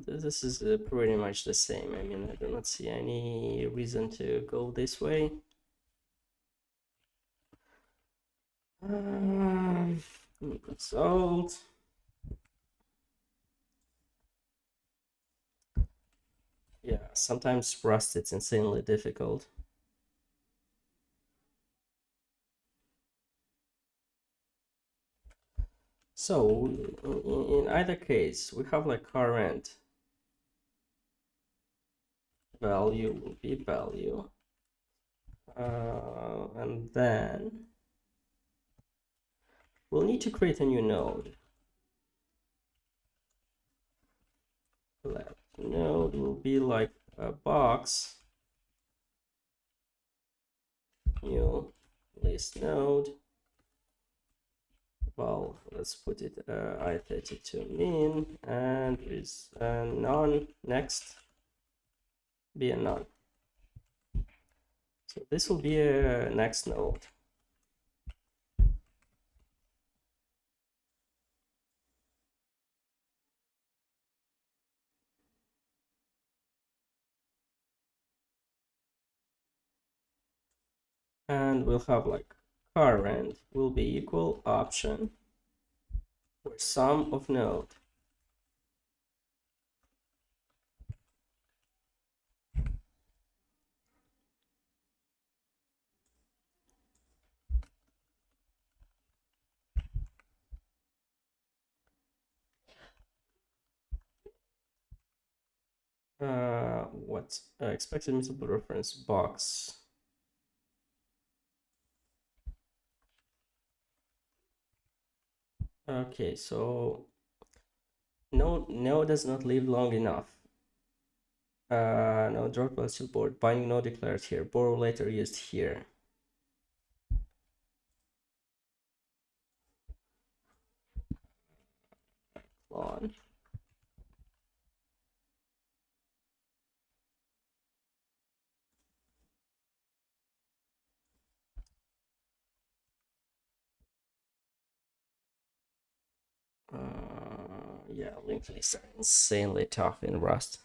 [SPEAKER 1] This is pretty much the same. I mean, I do not see any reason to go this way. Result. Yeah, sometimes Rust, it's insanely difficult. So in either case, we have like current value will be value. And then we'll need to create a new node. That node will be like a box, new list node. Well, let's put it I32 min and is none next, be a none. So this will be a next node. and we'll have like current will be equal option for sum of node. What expected mutable reference box. Okay, so no does not live long enough. No drop while still board. Binding no declared here. Borrow later used here. On. Yeah, linked lists are insanely tough in Rust.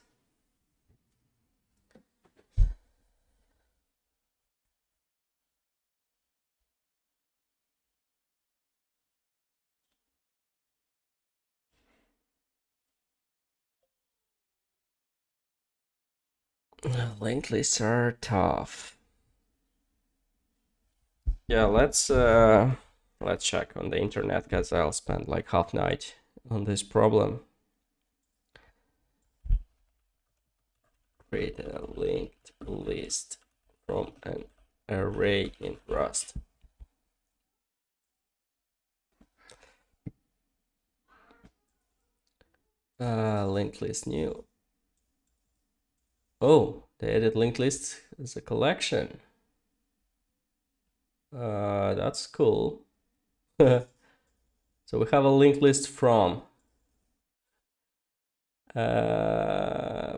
[SPEAKER 1] Linked lists are tough. Yeah, let's check on the internet because I'll spend like half night on this problem. Create a linked list from an array in Rust. Linked list new. Oh, they added linked list as a collection. That's cool. So we have a linked list from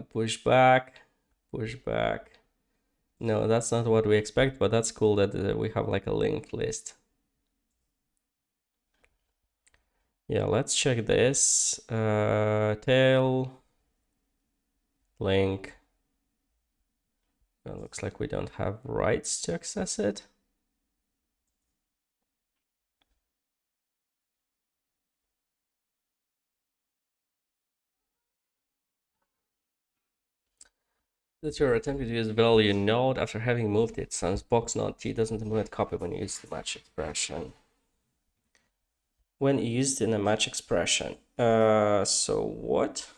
[SPEAKER 1] push back. No, that's not what we expect, but that's cool that we have like a linked list. Yeah, let's check this. Tail link. Looks like we don't have rights to access it. That you're attempting to use value node after having moved it. Since box node T doesn't implement copy when you use the match expression. When used in a match expression. So what?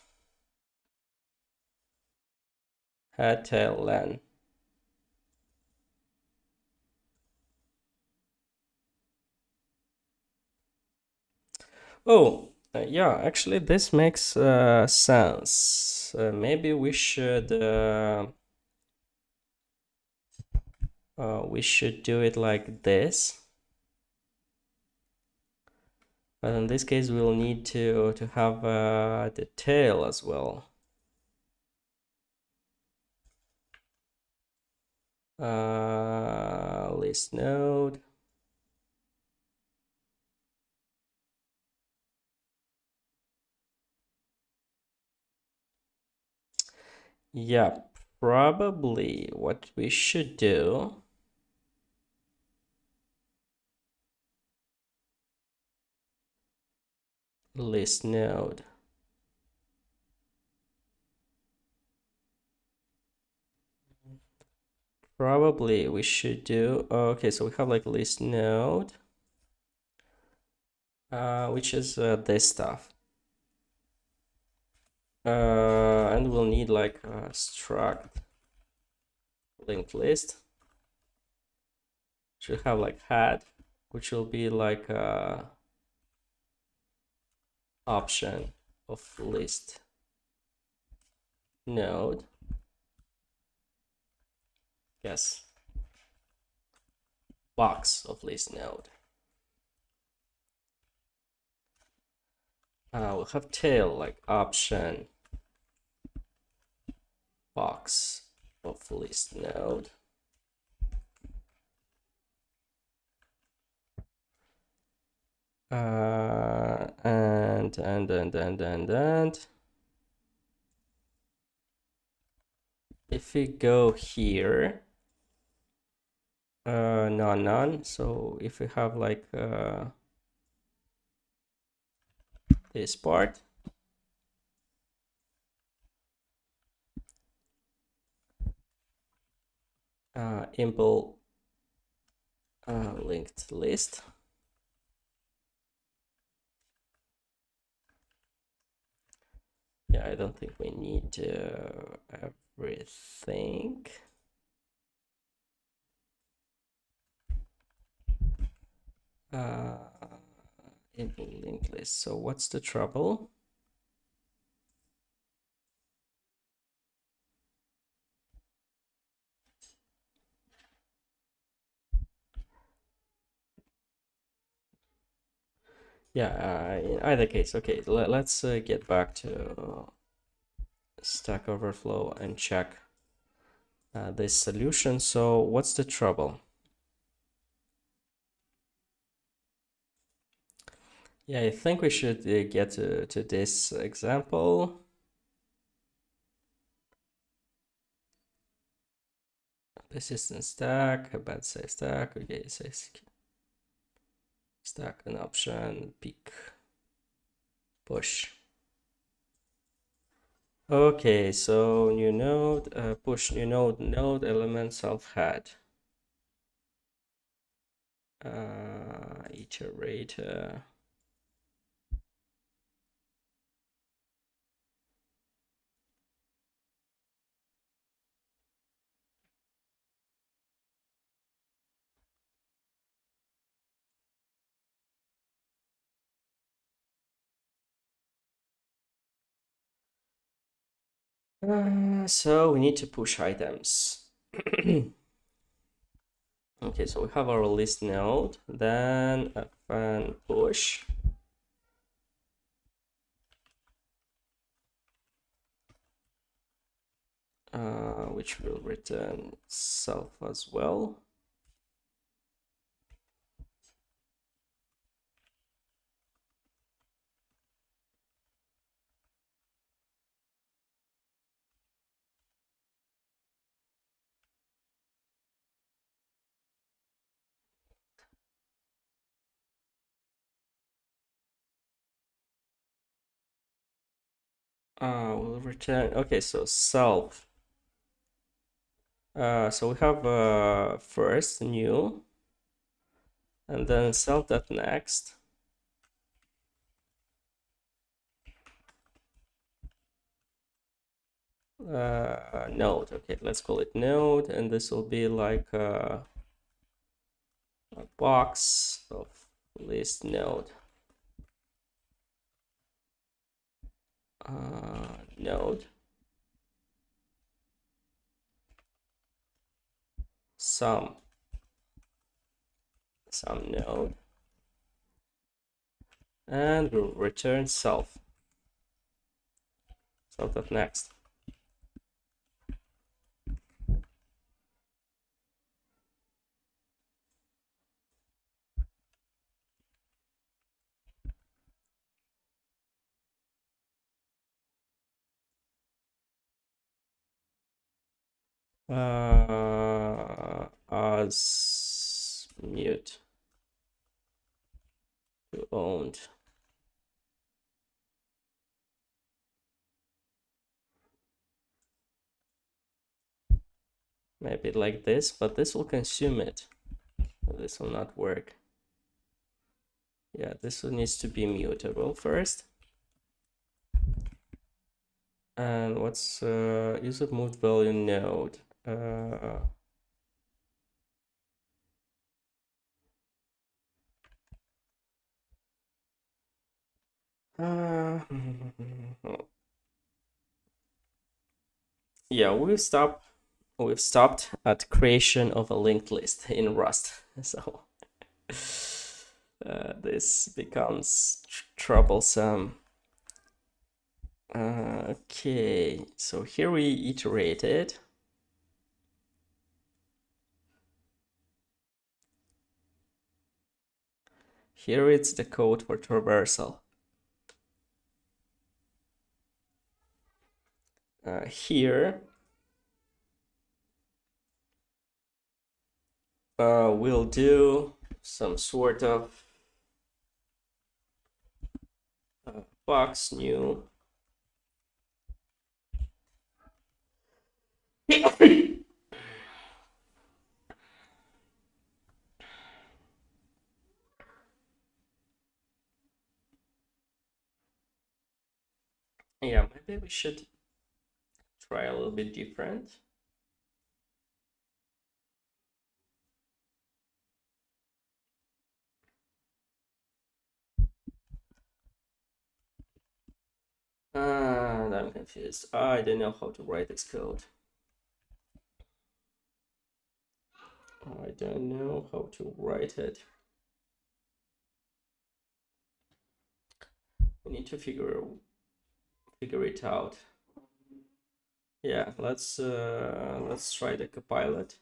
[SPEAKER 1] Head, tail, len. Oh, yeah, actually this makes sense. Maybe we should do it like this. But in this case, we'll need to have the tail as well. List node. Yeah, probably what we should do. List node. Probably we should do, okay, so we have like list node, which is this stuff. And we'll need like a struct linked list. Should have like head, which will be like a option of list node. Yes. Box of list node. We'll have tail like option box of list node. And if we go here, none. So if we have like this part, impl linked list. Yeah, I don't think we need everything. Impl linked list. So what's the trouble? Yeah, in either case, okay, let's get back to Stack Overflow and check this solution. So what's the trouble? Yeah, I think we should get to this example. Persistent stack, a bad size stack, okay, size stack, an option, peak, push. Okay, so new node, push new node, node element self-head. Iterate. So we need to push items. Okay, so we have our list node, then fn push. Which will return self as well. Will return, okay, so self. So we have first new, and then self.next. Node, okay, let's call it node, and this will be like a box of list node. Node. Some node, and we'll return self. Self.next. As mute to owned. Maybe like this, but this will consume it. This will not work. Yeah, this one needs to be mutable first. And what's user moved value node? Yeah, we've stopped at creation of a linked list in Rust. So this becomes troublesome. Okay, so here we iterated. Here it's the code for traversal. Here we'll do some sort of box new. Yeah, maybe we should try a little bit different. And I'm confused. I don't know how to write this code. I don't know how to write it. We need to figure it out. Yeah, let's try the copilot.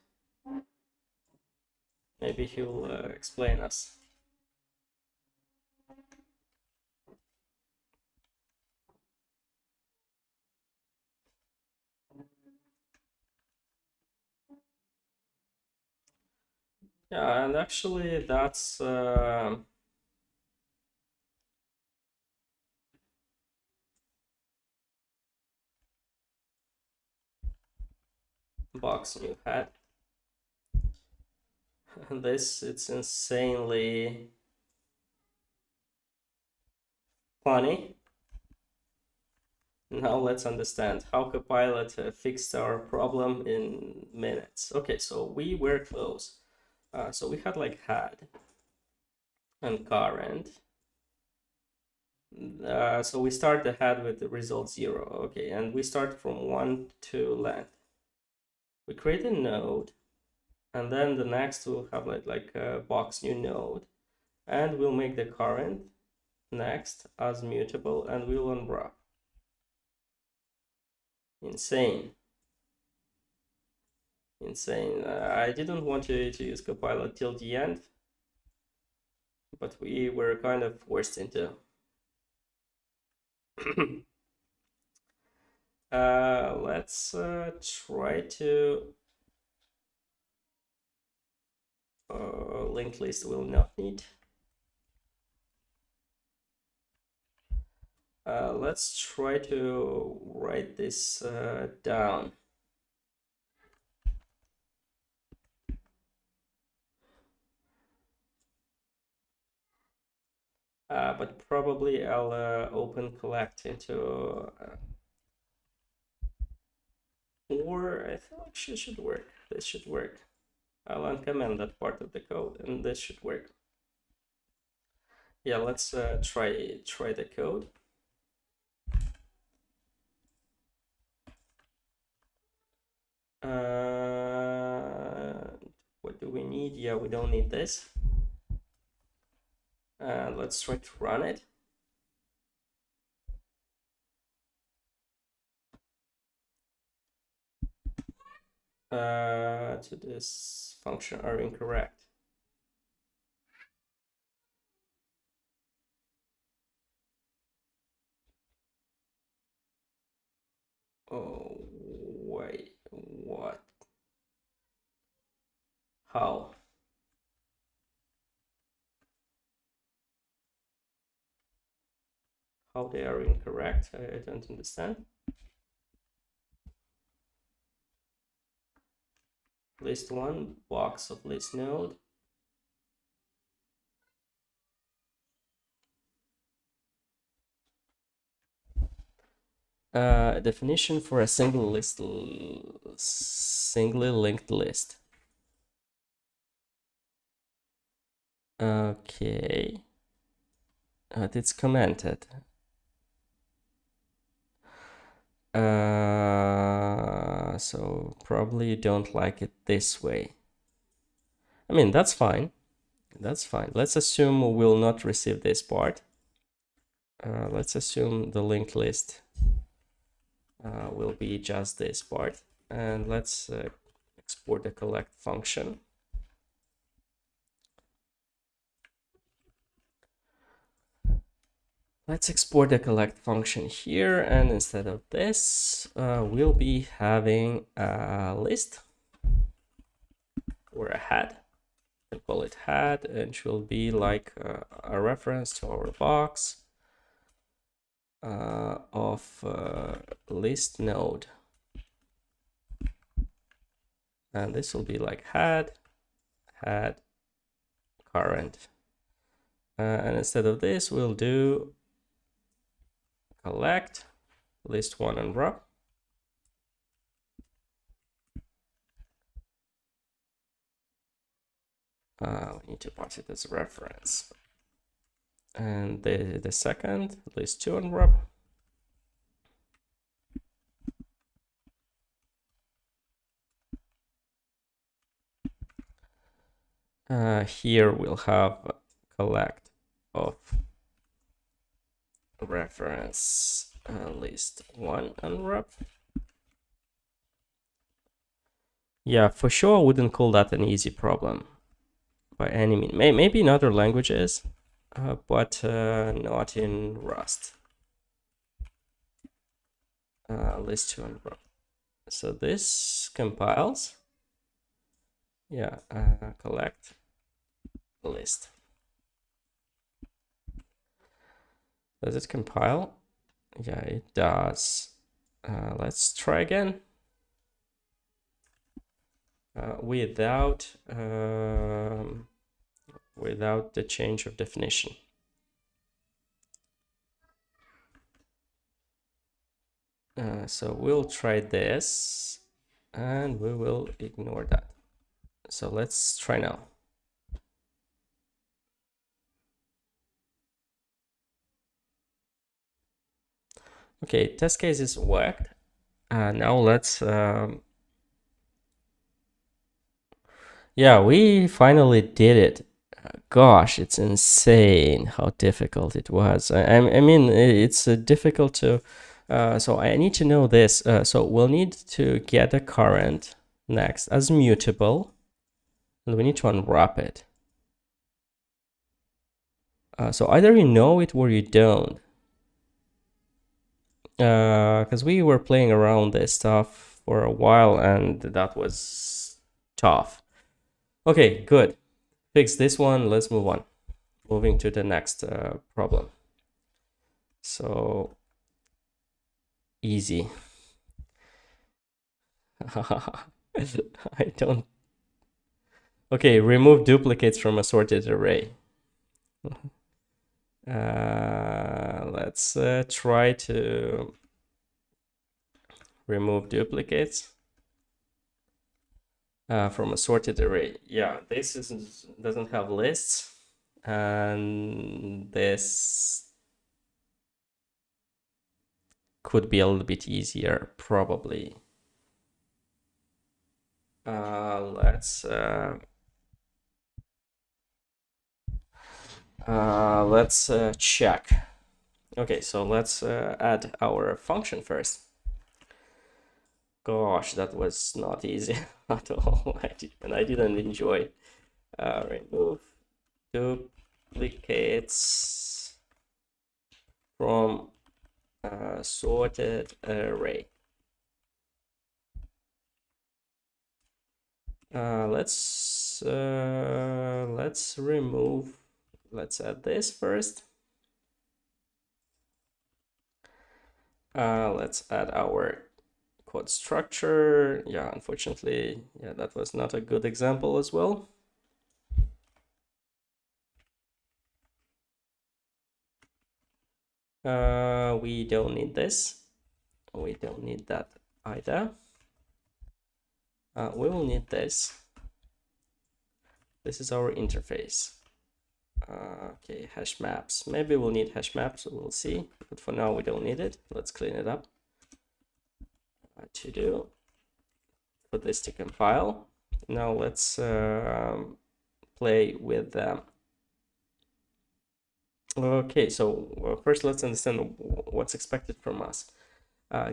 [SPEAKER 1] Maybe he'll explain us. Yeah, and actually that's box new head. This, it's insanely funny. Now let's understand how Copilot fixed our problem in minutes. Okay, so we were close. So we had like head and current. So we start the head with the result 0. Okay, and we start from 1 to length. We create a node, and then the next we'll have like a box new node, and we'll make the current next as mutable, and we'll unwrap. Insane. I didn't want to use Copilot till the end, but we were kind of forced into. Let's try to linked list will not need. Let's try to write this down. But probably I'll open collect into, or I feel like this should work. This should work. I'll uncomment that part of the code, and this should work. Yeah, let's try the code. What do we need? Yeah, we don't need this. Let's try to run it. To this function are incorrect. Oh, wait, what? How? How they are incorrect? I don't understand. List one, box of list node. Definition for a singly linked list. Okay. It's commented. So probably you don't like it this way. I mean, that's fine. That's fine. Let's assume we will not receive this part. Let's assume the linked list will be just this part. And let's export the collect function. Let's export the collect function here, and instead of this, we'll be having a list or a head. call it head, and it will be like a reference to our box of list node. And this will be like head current. And instead of this, we'll do collect list1 unwrap. We need to pass it as a reference. And the second, list2 unwrap. Here we'll have collect of reference list1 unwrap. Yeah, for sure I wouldn't call that an easy problem by any means. Maybe in other languages, but not in Rust. List2 unwrap. So this compiles. Yeah, collect list. Does it compile? Yeah, it does. Let's try again. Without the change of definition. So we'll try this, and we will ignore that. So let's try now. Okay, test cases worked. Now let's yeah, we finally did it. Gosh, it's insane how difficult it was. I mean, it's difficult to, so I need to know this. So we'll need to get a current next as mutable, and we need to unwrap it. So either you know it or you don't. Because we were playing around this stuff for a while, and that was tough. Okay, good. Fix this one. Let's move on. Moving to the next problem. So easy. I don't. Okay, remove duplicates from a sorted array. Let's try to remove duplicates from a sorted array. Yeah, this doesn't have lists, and this could be a little bit easier, probably. Let's check. Okay, so let's add our function first. Gosh, that was not easy at all. I didn't enjoy. Remove duplicates from sorted array. Let's remove. Let's add this first. Let's add our code structure. Yeah, unfortunately, yeah, that was not a good example as well. We don't need this. We don't need that either. We will need this. This is our interface. Okay, hash maps. Maybe we'll need hash maps, we'll see. But for now, we don't need it. Let's clean it up. To do. Put this to compile. Now let's play with them. Okay, so first let's understand what's expected from us.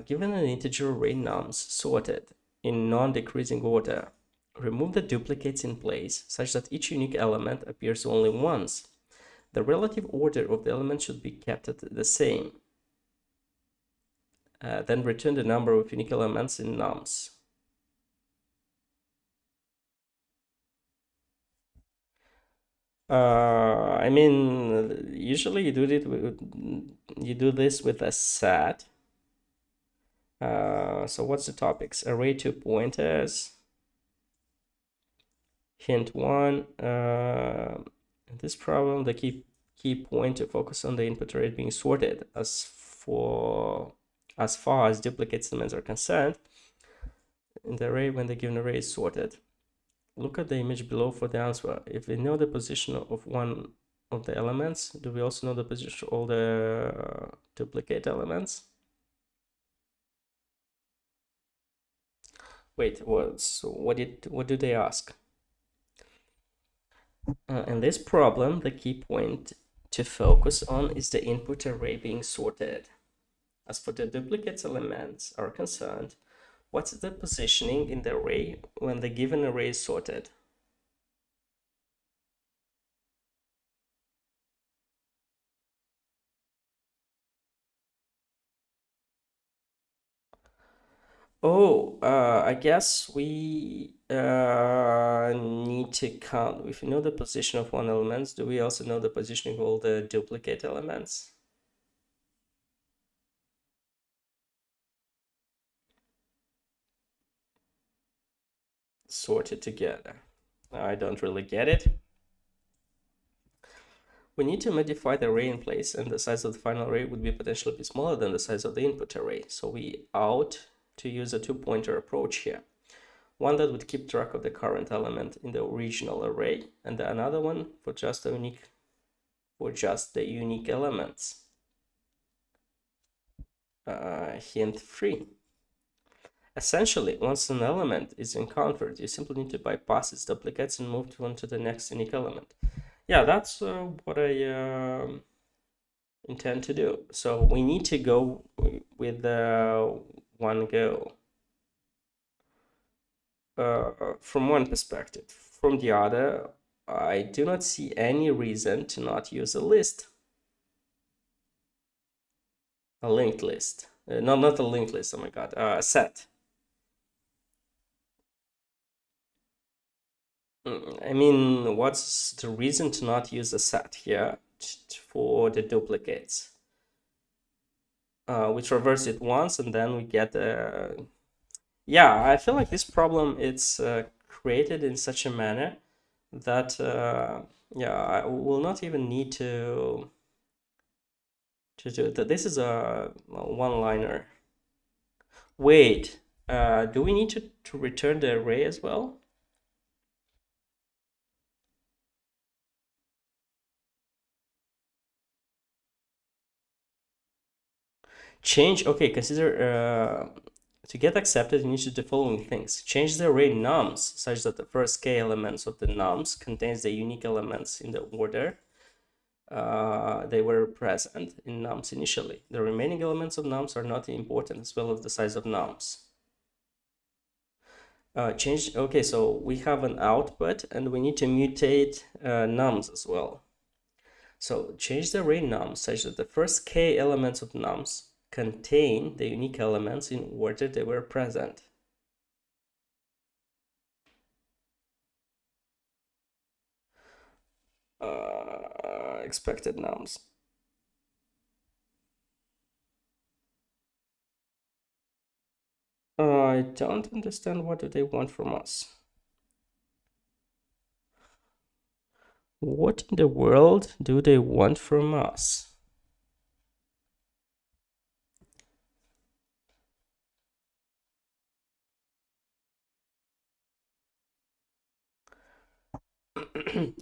[SPEAKER 1] Given an integer array nums sorted in non-decreasing order, remove the duplicates in place such that each unique element appears only once. The relative order of the elements should be kept at the same. Then return the number of unique elements in nums. I mean, usually you do this with a set. So what's the topics? Array to pointers. Hint one. In this problem, the key point to focus on the input array being sorted as far as duplicate elements are concerned in the array when the given array is sorted. Look at the image below for the answer. If we know the position of one of the elements, do we also know the position of all the duplicate elements? Wait, what do they ask? In this problem, the key point to focus on is the input array being sorted. As for the duplicate elements are concerned, what's the positioning in the array when the given array is sorted? Oh, I guess we need to count. If we know the position of one element, do we also know the positioning of all the duplicate elements? Sorted together. I don't really get it. We need to modify the array in place, and the size of the final array would be potentially be smaller than the size of the input array. So we ought to use a two-pointer approach here. One that would keep track of the current element in the original array, and another one for just the unique elements. Hint 3. Essentially, once an element is encountered, you simply need to bypass its duplicates and move on to the next unique element. Yeah, that's what I intend to do. So we need to go with one go. From one perspective. From the other, I do not see any reason to not use a list. A linked list. Not a linked list, oh my god, a set. I mean, what's the reason to not use a set here for the duplicates? We traverse it once and then we get yeah, I feel like this problem it's created in such a manner that yeah, I will not even need to do that. This is a one-liner. Wait, do we need to return the array as well? Change, okay, consider to get accepted, you need to do the following things. Change the array nums such that the first k elements of the nums contains the unique elements in the order they were present in nums initially. The remaining elements of nums are not important as well as the size of nums. Change, okay, so we have an output and we need to mutate nums as well. So change the array nums such that the first k elements of nums contain the unique elements in order they were present. Expected nums. I don't understand what do they want from us. What in the world do they want from us?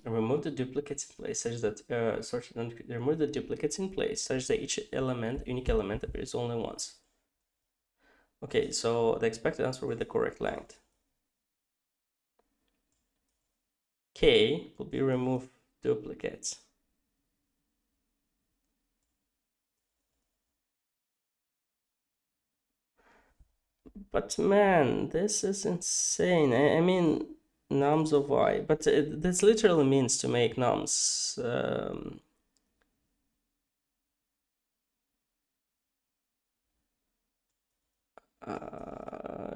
[SPEAKER 1] Remove the duplicates in place such that remove the duplicates in place such that each unique element appears only once. Okay, so the expected answer with the correct length. K will be remove duplicates. But man, this is insane. I mean, nums of y, but this literally means to make nums.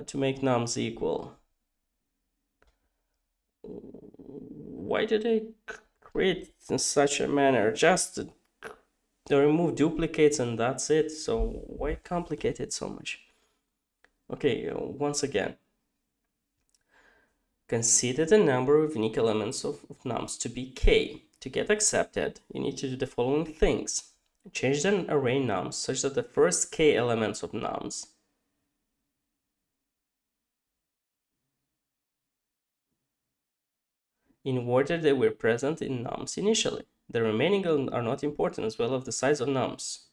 [SPEAKER 1] To make nums equal. Why did I create in such a manner, just to remove duplicates and that's it. So why complicate it so much? Okay, once again, consider the number of unique elements of nums to be k. To get accepted, you need to do the following things. Change the array nums such that the first k elements of nums in order they were present in nums initially. The remaining are not important as well as the size of nums.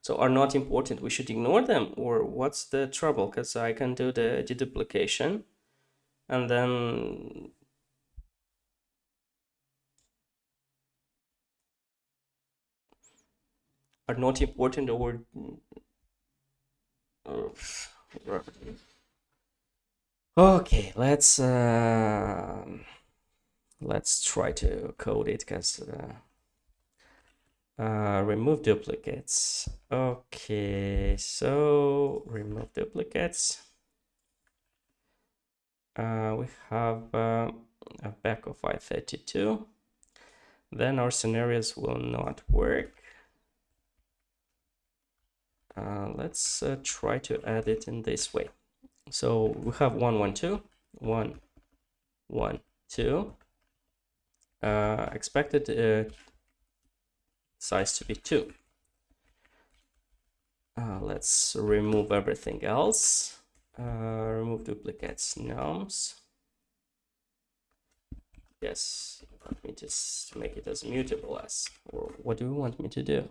[SPEAKER 1] So are not important, we should ignore them, or what's the trouble? Because I can do the deduplication and then are not important or okay, let's try to code it, because remove duplicates. Okay, so remove duplicates. We have a back of I32. Then our scenarios will not work. Let's try to add it in this way. So we have 1, 1, 2, 1, 1, 2. Expected size to be 2. Let's remove everything else. Remove duplicates, nums. Yes, let me just make it as mutable as, or what do you want me to do?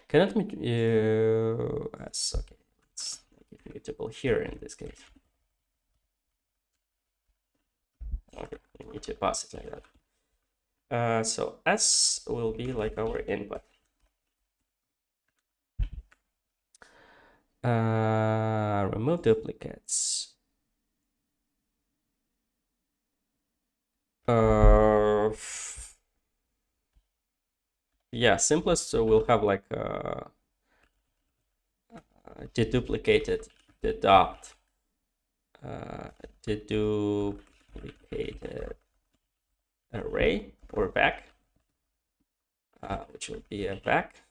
[SPEAKER 1] Cannot as, okay, let's make it mutable here in this case. Okay, we need to pass it like that. So s will be like our input. Remove duplicates. Yeah, simplest will have like deduplicated the dot deduplicated array or back, which will be a back.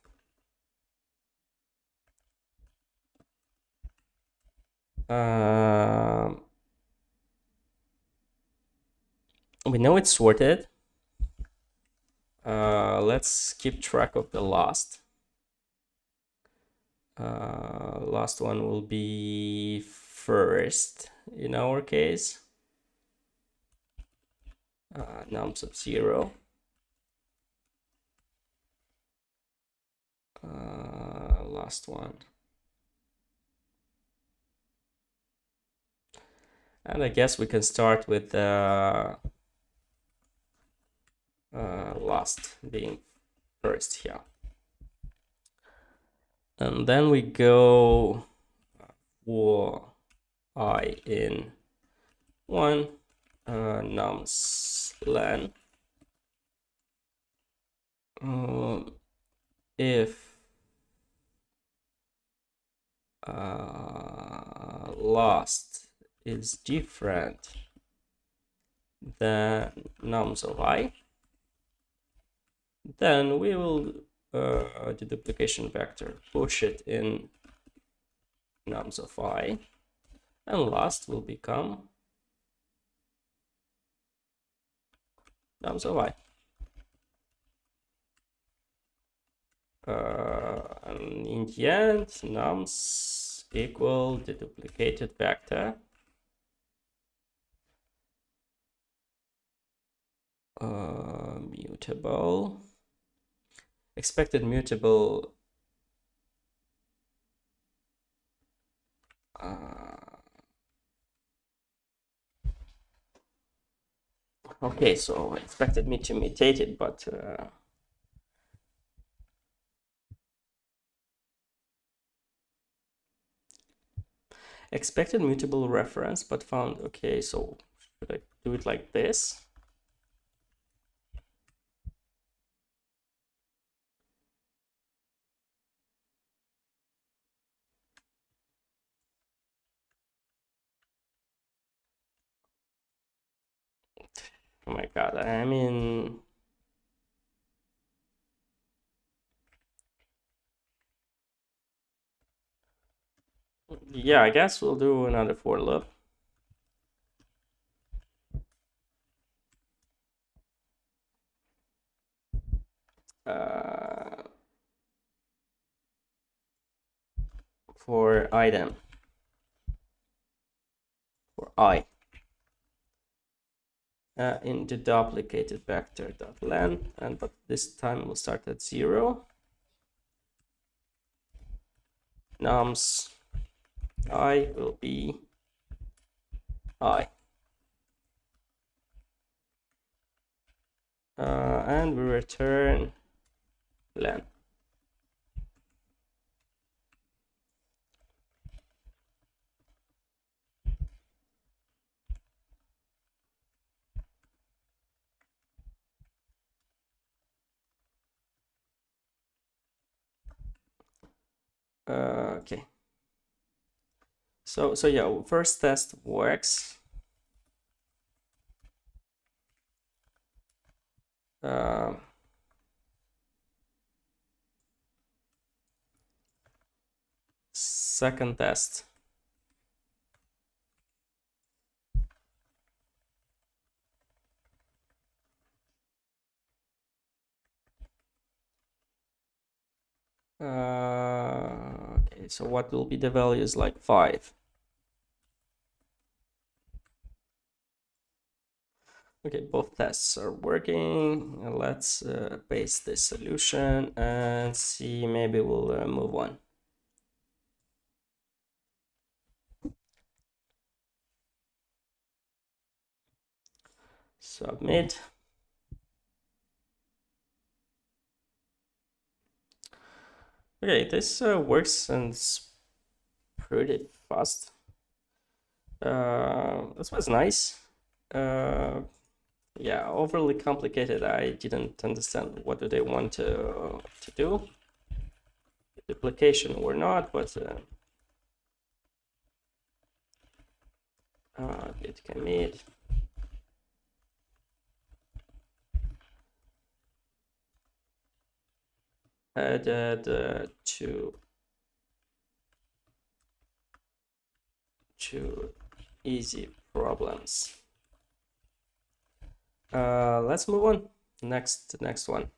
[SPEAKER 1] We know it's sorted. Let's keep track of the last. Last one will be first in our case. Nums of 0. Last one. And I guess we can start with the last being first here. And then we go for I in 1 nums len if last is different than nums of I, then we will the duplication vector push it in nums of I, and last will become nums of I. And in the end, nums equal the duplicated vector mutable, expected mutable okay, so expected me to mutate it, but expected mutable reference, but found. Okay, so should I do it like this? Oh my god, I mean, yeah, I guess we'll do another for loop. For item, for I, into duplicated vector dot len, and but this time we'll start at 0. Nums I will be I. And we return len. Okay. So yeah, first test works. Second test. Okay, so what will be the values like 5? Okay, both tests are working. Let's paste this solution and see, maybe we'll move on. Submit. Okay, this works and it's pretty fast. This was nice. Yeah, overly complicated. I didn't understand what do they want to do. Duplication or not, but git commit. Added two easy problems. Let's move on. Next one.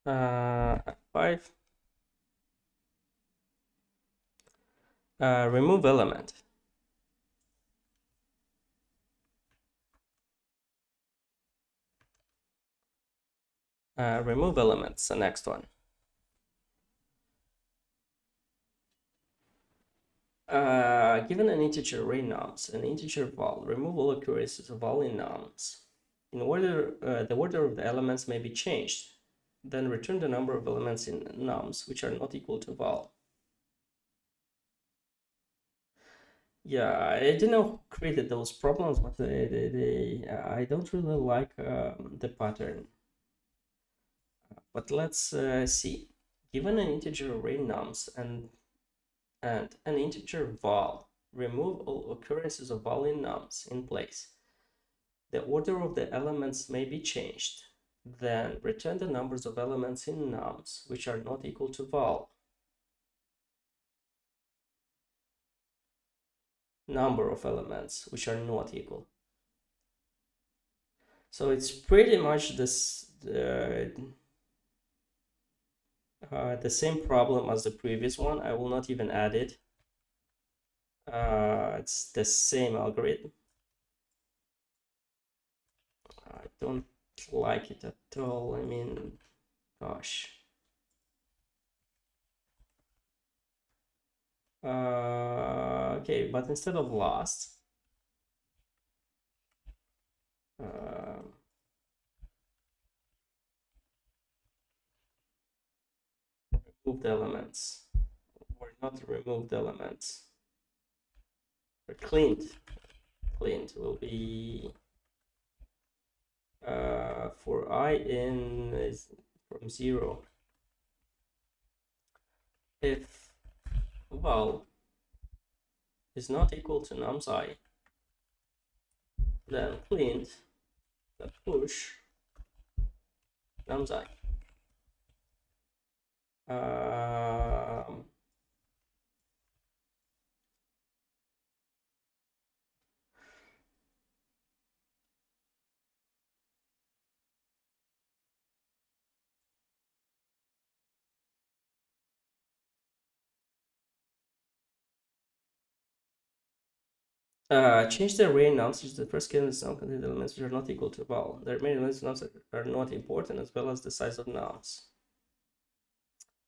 [SPEAKER 1] F5. Remove element. Remove elements, the next one. Given an integer array nums, an integer val, remove all occurrences of val in nums. In order, the order of the elements may be changed. Then return the number of elements in nums which are not equal to val. Yeah, I didn't know who created those problems, but I don't really like the pattern. But let's see. Given an integer array nums and an integer val, remove all occurrences of val in nums in place. The order of the elements may be changed. Then return the numbers of elements in nums which are not equal to val. Number of elements which are not equal. So it's pretty much this the same problem as the previous one. I will not even add it. It's the same algorithm. I don't like it at all. I mean, gosh. Okay, but instead of last, remove the elements, or not remove the elements, or cleaned will be for I in is from 0. if val is not equal to numsci, then print the push numsci. Change the array nums to the first element now contain elements which are not equal to val. The remaining elements nums are not important, as well as the size of nums.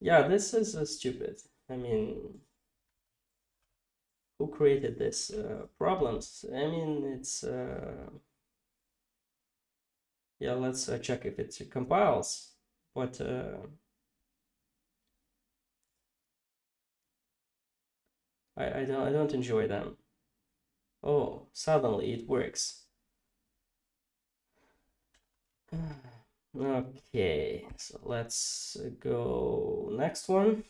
[SPEAKER 1] Yeah, this is stupid. I mean, who created this problems? I mean, it's yeah. Let's check if it compiles, but I don't enjoy them. Oh, suddenly it works. Okay, so let's go next one.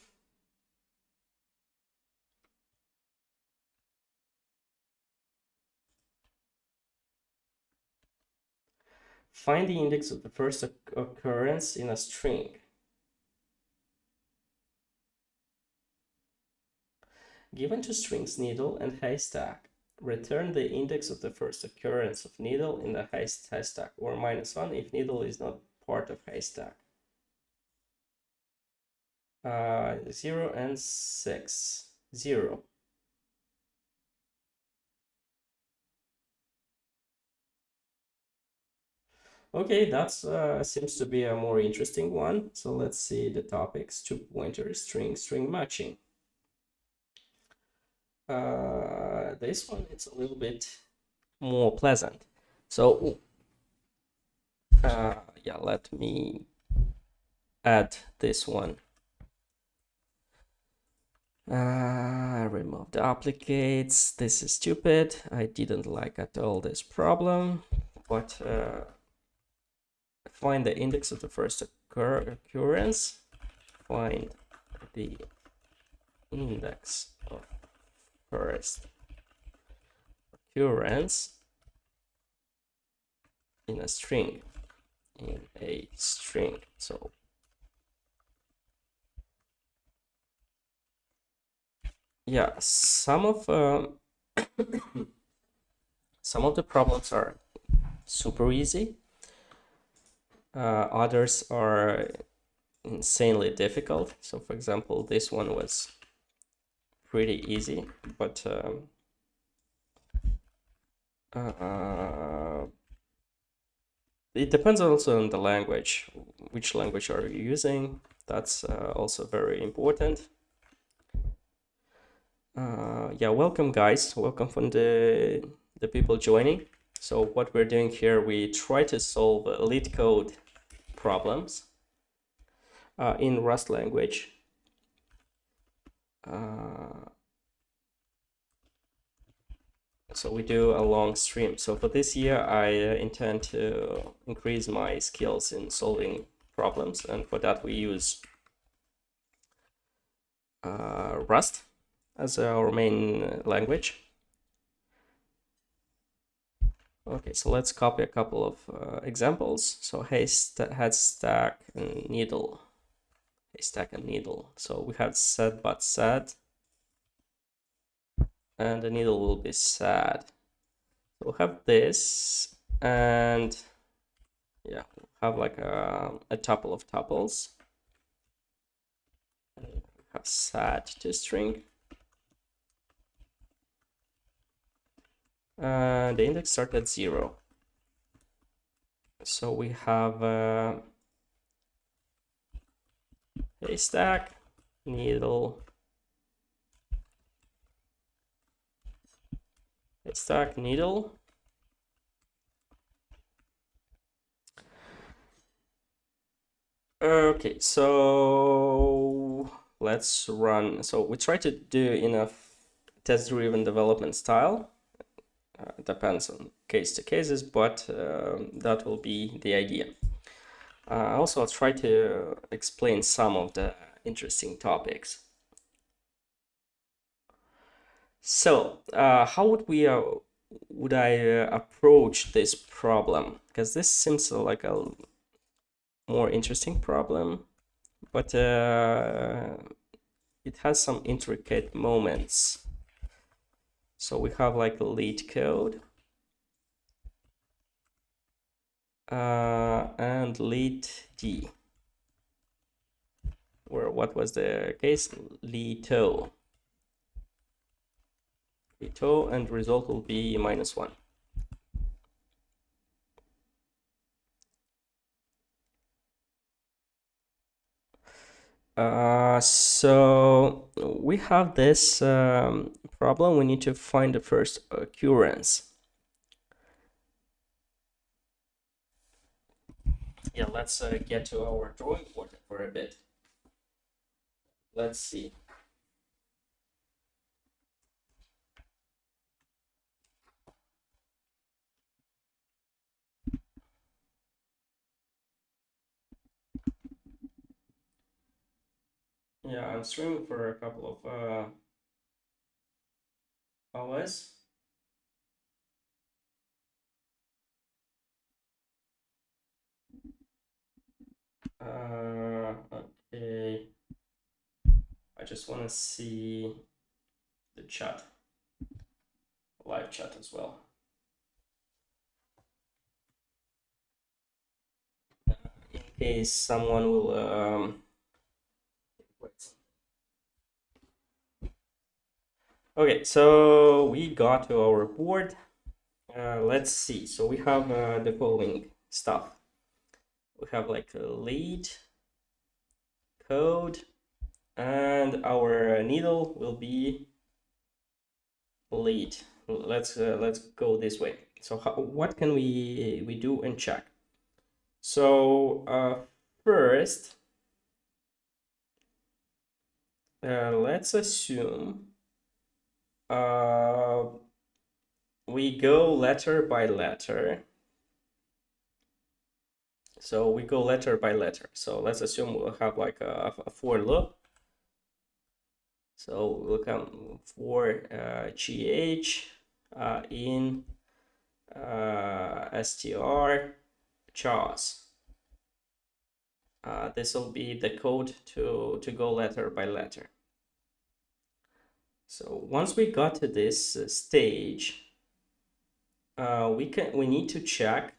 [SPEAKER 1] Find the index of the first occurrence in a string. Given two strings needle and haystack, return the index of the first occurrence of needle in the haystack, or -1 if needle is not part of haystack. 0 and 6. 0. Okay, that seems to be a more interesting one. So let's see the topics. Two pointer string matching. This one, it's a little bit more pleasant. So yeah, let me add this one. Remove the duplicates. This is stupid. I didn't like at all this problem, but find the index of the first occurrence. Find the index of first occurrence in a string. So yeah, some of the problems are super easy. Others are insanely difficult. So for example, this one was pretty easy, but it depends also on the language. Which language are you using? That's also very important. Yeah, welcome guys. Welcome from the people joining. So what we're doing here, we try to solve LeetCode problems in Rust language. So we do a long stream. So for this year, I intend to increase my skills in solving problems, and for that we use Rust as our main language. Okay, so let's copy a couple of examples. So haystack and needle. Haystack and needle. So we have sad but sad, and the needle will be sad. So we'll have this, and yeah, we'll have like a tuple of tuples. And we have sad to string. The index starts at 0. So we have haystack, needle, haystack, needle. Okay, so let's run. So we try to do in a test-driven development style. Depends on case to cases, but that will be the idea. Also, I'll try to explain some of the interesting topics. So how would I approach this problem? Because this seems like a more interesting problem, but it has some intricate moments. So we have like a LeetCode and LeetD. Or what was the case? LeetCode. LeetCode, and result will be -1. So we have this problem. We need to find the first occurrence. Yeah, let's get to our drawing board for a bit. Let's see. Yeah, I'm streaming for a couple of hours. Okay. I just want to see the chat, live chat as well. In case someone will wait. Okay, so we got to our board. Let's see. So we have the following stuff. We have like a lead code, and our needle will be lead. Let's go this way. So what can we do and check? So first, let's assume we go letter by letter. So we go letter by letter. So let's assume we'll have like a for loop. So we'll come for GH in str chars. This will be the code to go letter by letter. So once we got to this stage, we need to check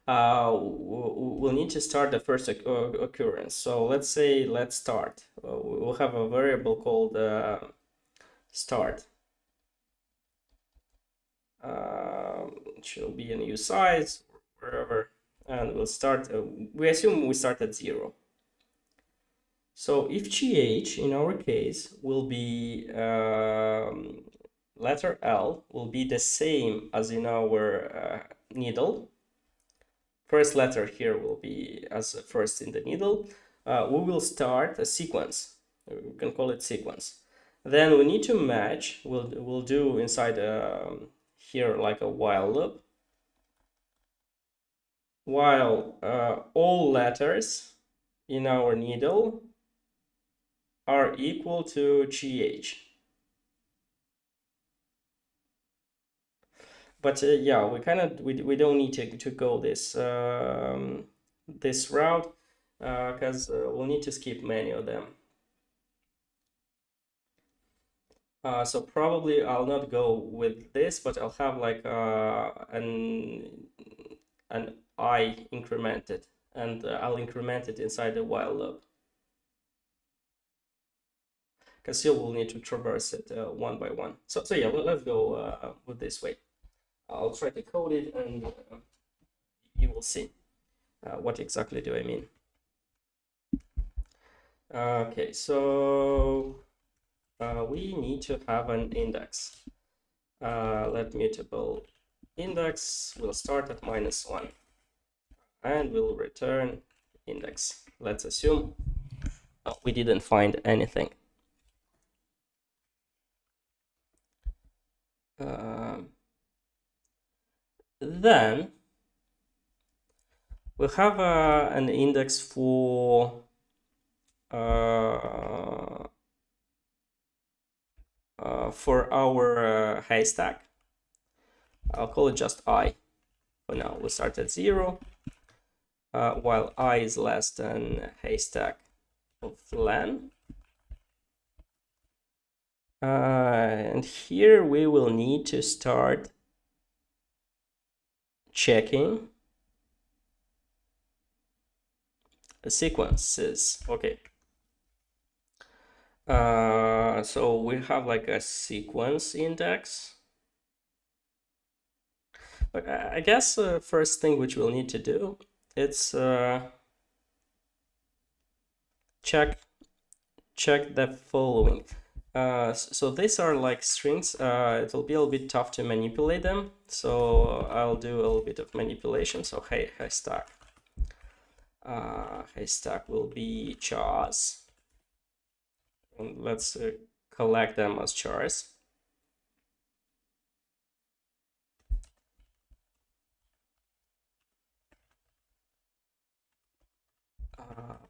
[SPEAKER 1] we'll need to start the first occurrence. So let's say let's start. We'll have a variable called start. It should be a new size wherever, and we'll start. We assume we start at 0. So if GH in our case will be letter L will be the same as in our needle. First letter here will be as first in the needle. We will start a sequence. We can call it sequence. Then we need to match. We'll do inside here like a while loop. While all letters in our needle are equal to GH. But yeah, we don't need to go this this route because we'll need to skip many of them. So probably I'll not go with this, but I'll have like an I incremented, and I'll increment it inside the while loop. Because still we'll need to traverse it one by one. So yeah, let's go with this way. I'll try to code it, and you will see what exactly do I mean. Okay, so we need to have an index. Let mutable index will start at -1 and will return index. Let's assume we didn't find anything. Then we'll have an index for our haystack. I'll call it just I for now. We'll start at 0, while I is less than haystack of len. And here we will need to start checking the sequences. Okay. So we have like a sequence index. But I guess first thing which we'll need to do, it's check the following. So these are like strings. It'll be a little bit tough to manipulate them. So I'll do a little bit of manipulation. So haystack. Haystack will be chars. And let's collect them as chars.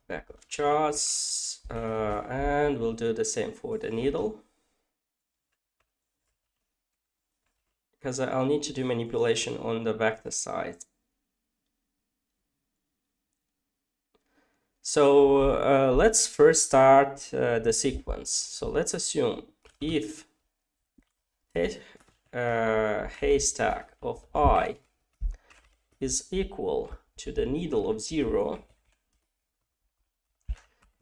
[SPEAKER 1] Back of chars, and we'll do the same for the needle, because I'll need to do manipulation on the vector side. So let's first start the sequence. So let's assume if haystack of I is equal to the needle of 0,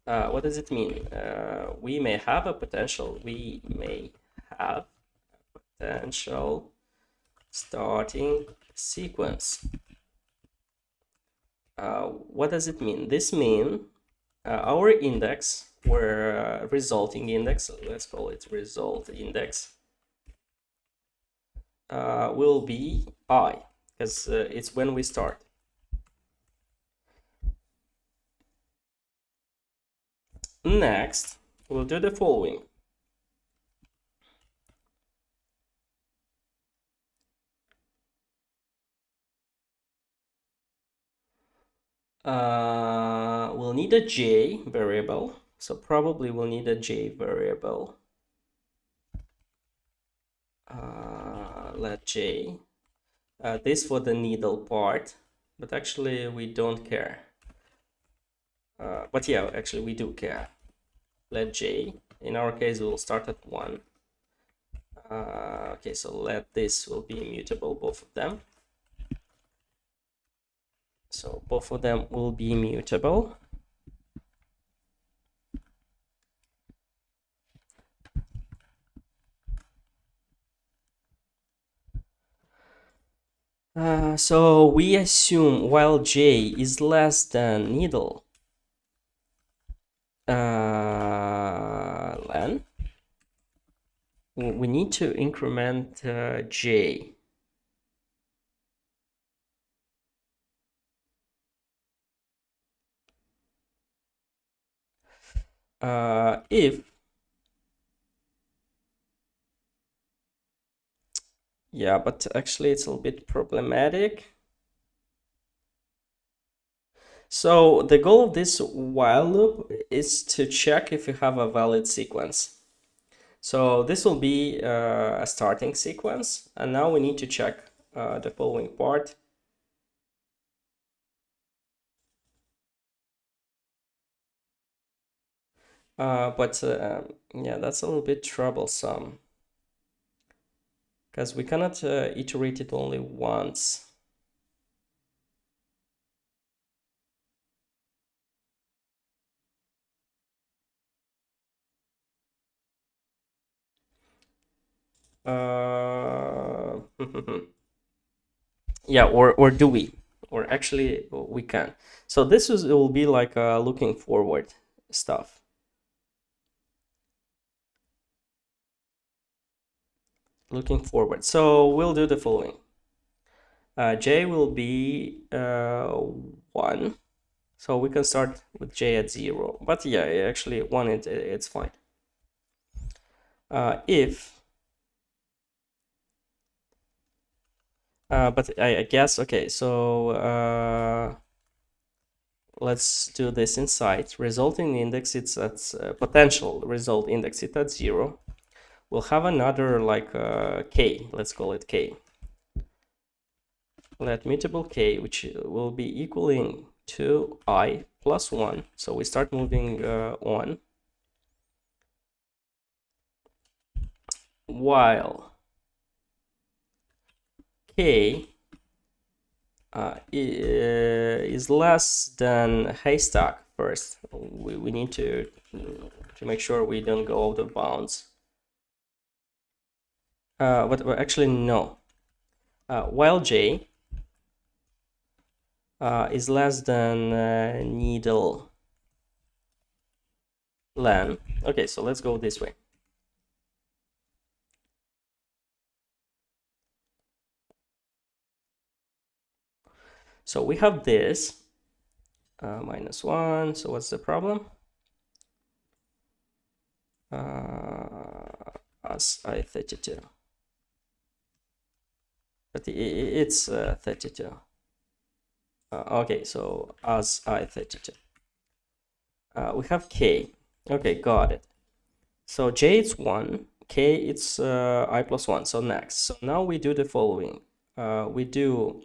[SPEAKER 1] what does it mean? We may have a potential starting sequence. What does it mean? This means our index, or resulting index, let's call it result index, will be I, because it's when we start. Next, we'll do the following. We'll need a j variable. So probably we'll need a j variable. Let j. This for the needle part, but actually we don't care. But yeah, actually we do care. Let j. In our case, we'll start at 1. Okay, so let this will be immutable, both of them. So both of them will be immutable. So we assume while j is less than needle len, we need to increment j. If yeah, but actually it's a little bit problematic. So the goal of this while loop is to check if you have a valid sequence. So this will be a starting sequence, and now we need to check the following part. But yeah, that's a little bit troublesome, because we cannot iterate it only once. Yeah, or do we? Or actually, we can. So this will be like looking forward stuff. Looking forward. So we'll do the following. J will be 1. So we can start with j at 0. But yeah, actually 1, it's fine. But I guess, okay, so let's do this inside. Resulting index, it's at potential result index, it's at 0. We'll have another like k, let's call it k. Let mutable k, which will be equaling to I plus 1. So we start moving on. While k is less than haystack first. We need to make sure we don't go out of bounds. But actually, no. While j is less than needle len. Okay, so let's go this way. So we have this -1. So what's the problem? As I32. But it's 32. Okay, so as I32. We have k. Okay, got it. So j it's 1, k it's I plus 1. So next. So now we do the following. We do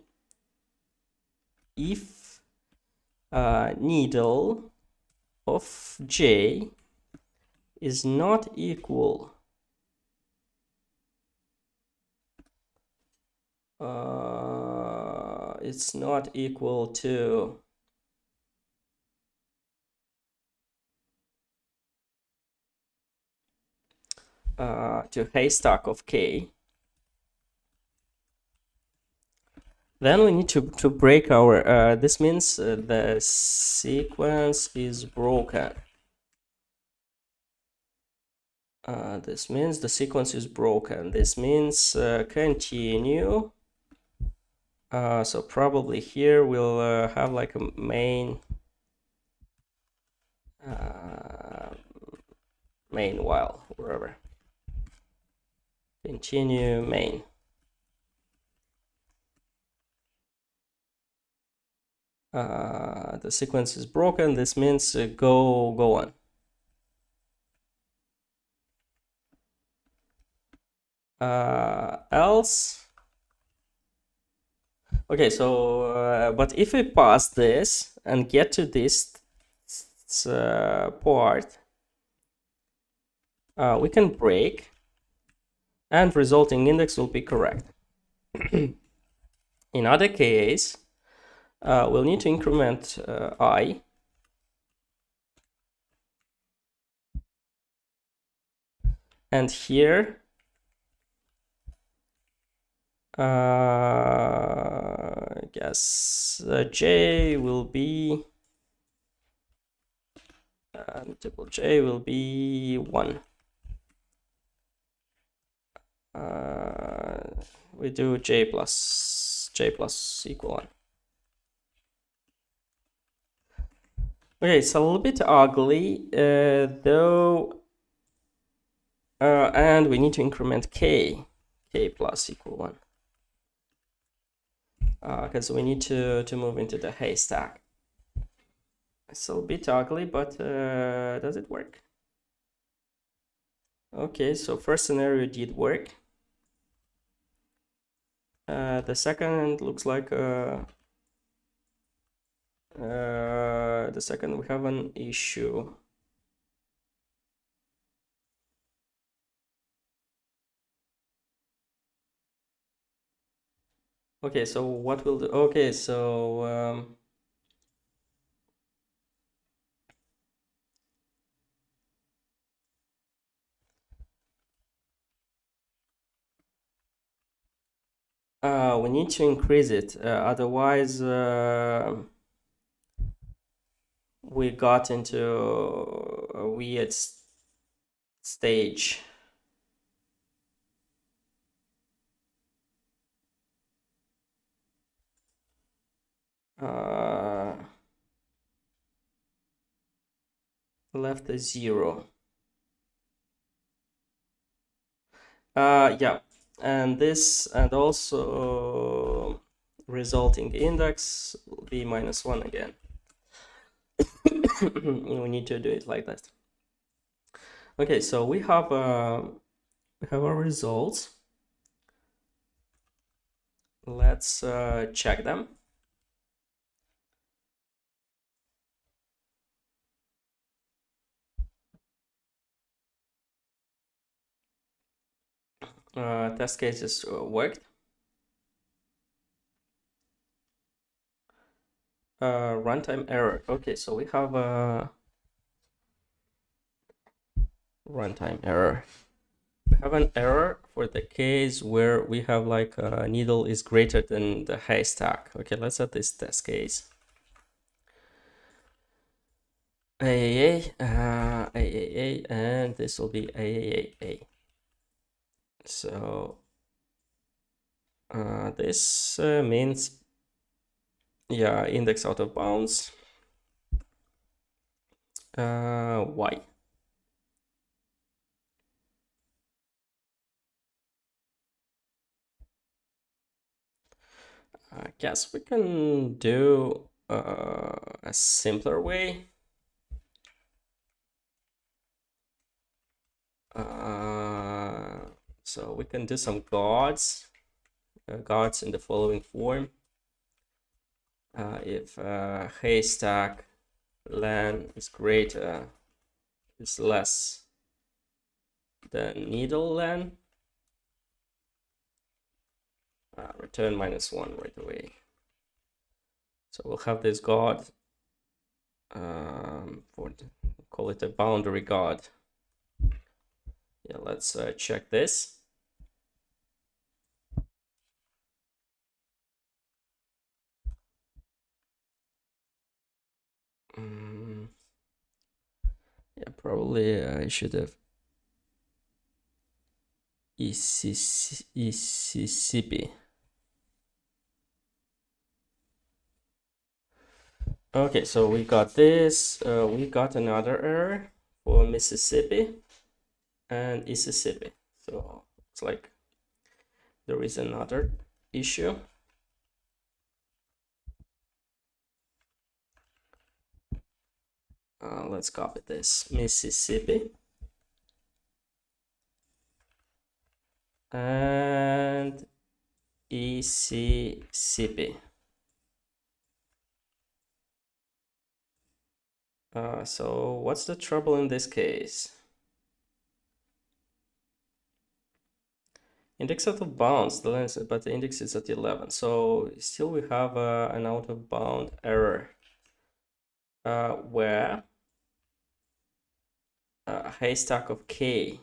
[SPEAKER 1] if needle of j is not equal it's not equal to haystack of k, then we need to break our this means the sequence is broken. This means the sequence is broken. This means continue. So probably here we'll have like a main while, wherever. Continue main. The sequence is broken. This means go on. Else. Okay, so but if we pass this and get to this part, we can break, and resulting index will be correct. In other case, we'll need to increment I. And here, I guess j will be multiple j will be 1. We do j plus equal 1. Okay, it's a little bit ugly though, and we need to increment k plus equal 1. Because we need to move into the haystack. It's a bit ugly, but does it work? Okay, so first scenario did work. The second looks like the second we have an issue. Okay, so what we'll do? Okay, so we need to increase it, otherwise we got into a weird stage. Left a 0. Yeah, and this, and also resulting index will be -1 again. we need to do it like that. Okay, so we have our results. Let's check them. Test cases worked. Runtime error. Okay, so we have a runtime error. We have an error for the case where we have like a needle is greater than the haystack. Okay, let's add this test case. AAA, and this will be AAA. So this means, yeah, index out of bounds. Y. I guess we can do a simpler way. So we can do some guards in the following form. If haystack len is less than needle len, return -1 right away. So we'll have this guard call it a boundary guard. Yeah, let's check this. Yeah, probably I should have Mississippi. Okay, so we got this. We got another error for Mississippi and Mississippi. So it's like there is another issue. Let's copy this Mississippi and Mississippi. So what's the trouble in this case? Index out of bounds, but the index is at 11. So still we have an out of bound error where a haystack of k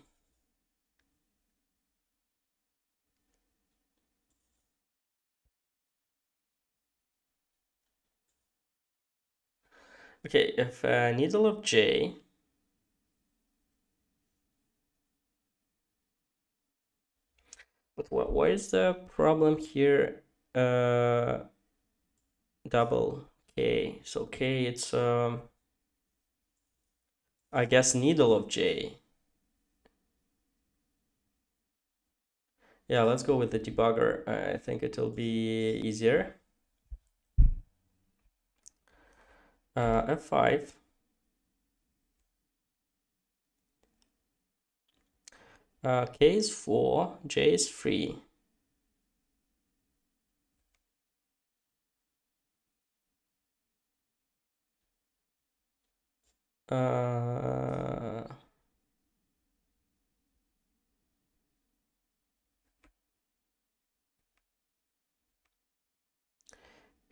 [SPEAKER 1] okay, if a needle of j but what is the problem here? Double k, so k it's I guess needle of j. Yeah, let's go with the debugger. I think it'll be easier. F5. K is 4, J is 3.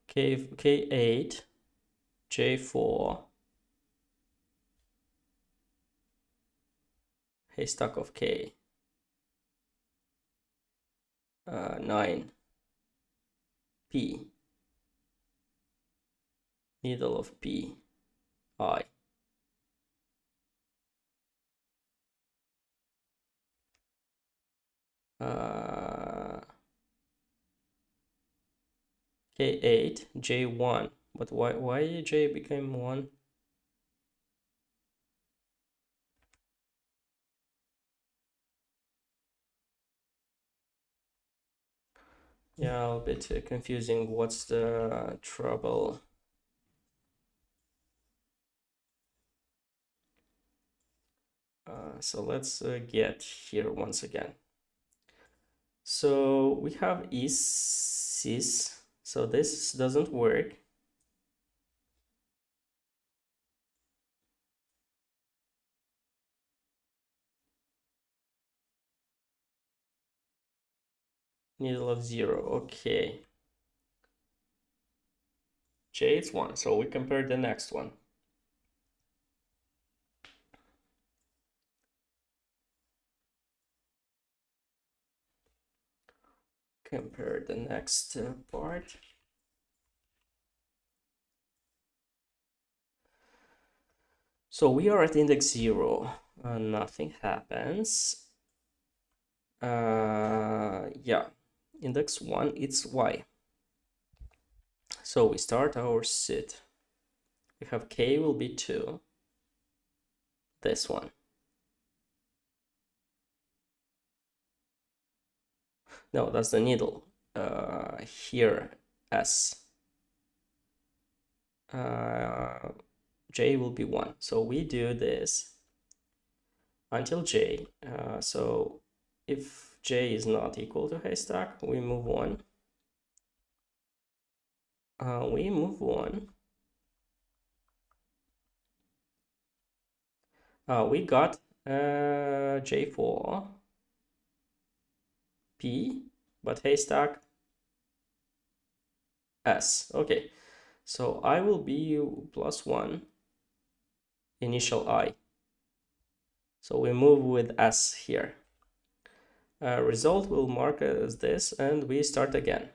[SPEAKER 1] K8, J4, haystack of K, 9, P, needle of P, I. K8, J1, but why J became 1? Yeah, a bit confusing. What's the trouble? So let's get here once again. So we have is, so this doesn't work. Needle of 0, okay. J is 1, so we compare the next one. Compare the next part. So we are at index 0, nothing happens. Yeah, index 1, it's Y. So we start our sit. We have K will be 2. This one. No, that's the needle. Here, S. J will be 1. So we do this until J. So if J is not equal to haystack, we move on. We move on. We got J4 P, but haystack S. Okay, so I will be +1 initial I. So we move with S here. Result will mark as this, and we start again.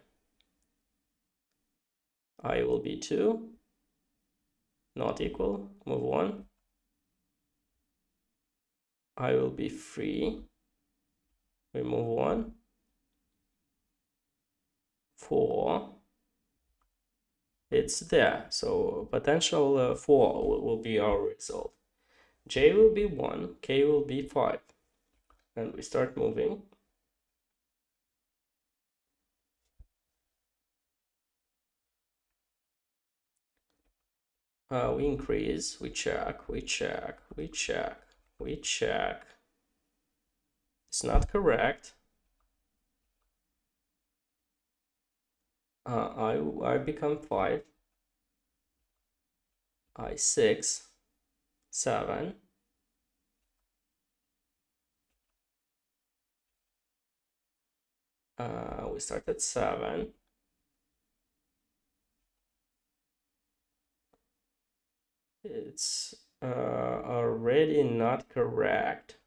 [SPEAKER 1] I will be 2, not equal, move 1. I will be 3, we move 1. 4, it's there, so potential 4 will be our result. J will be 1, K will be 5, and we start moving. We increase, we check, we check, we check, we check. It's not correct. I become 5. I 6, 7. We start at 7. It's already not correct.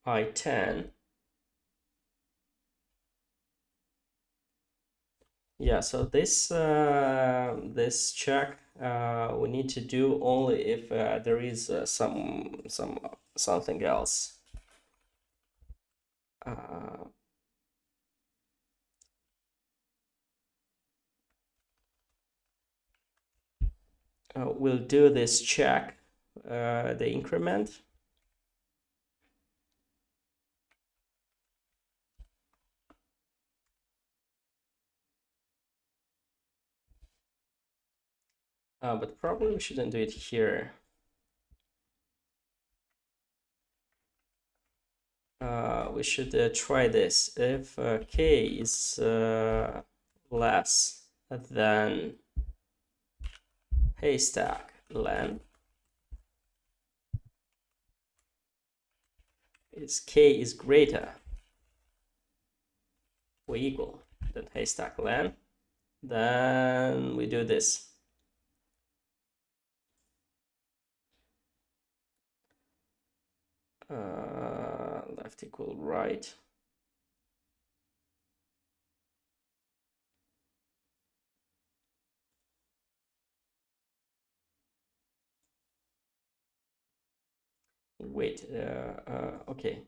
[SPEAKER 1] I 10. Yeah, so this check we need to do only if there is something else. We'll do this check, the increment. But probably we shouldn't do it here. We should try this. If K is less than haystack len, is K is greater or equal than haystack len, then we do this. Left equal right. Wait, okay.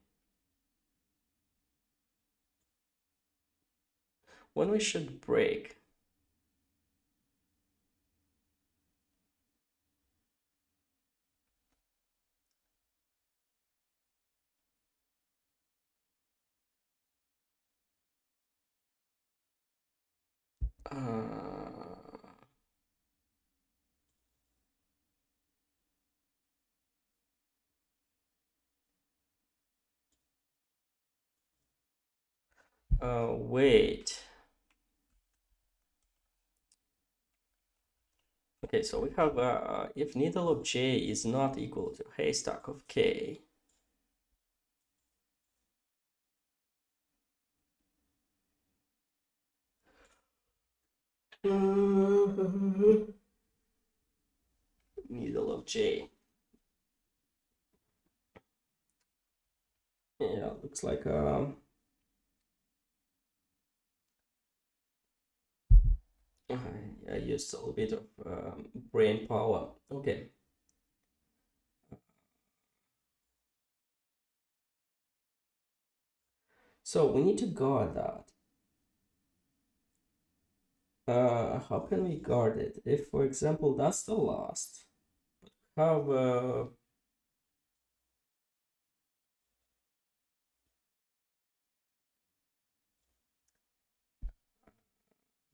[SPEAKER 1] When we should break? Wait. Okay, so we have if needle of j is not equal to haystack of k. Needle of j. Yeah, looks like I used a little bit of brain power. Okay. So we need to guard that. How can we guard it? If, for example, that's the last, have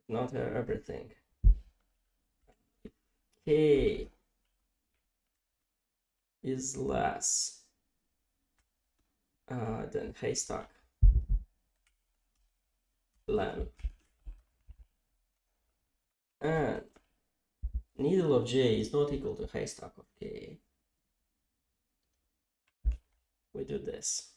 [SPEAKER 1] not everything. K is less than haystack len, and needle of j is not equal to haystack of k. We do this.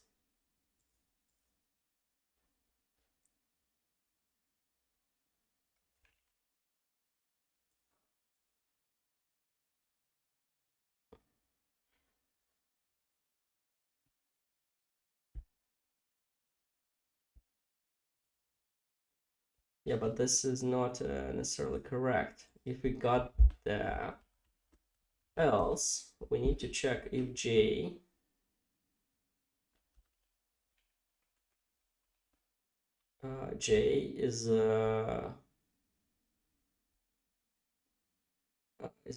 [SPEAKER 1] Yeah, but this is not necessarily correct. If we got the else, we need to check if j j is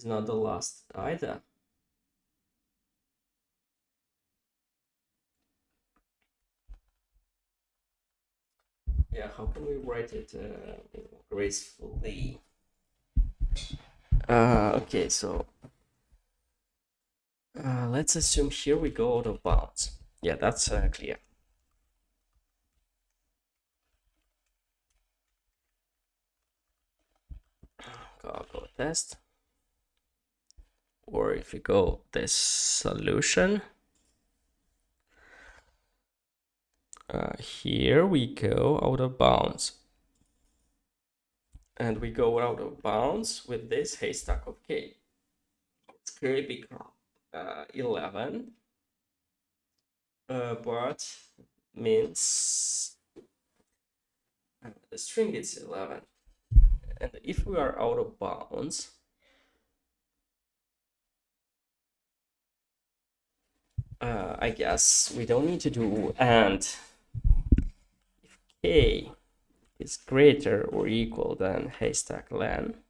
[SPEAKER 1] not the last either. Yeah, how can we write it gracefully? Okay, so let's assume here we go out of bounds. Yeah, that's clear. Go test. Or if we go this solution, here we go out of bounds. And we go out of bounds with this haystack of k. It's clearly become 11, but means the string is 11. And if we are out of bounds, I guess we don't need to do and. If k is greater or equal than haystack len,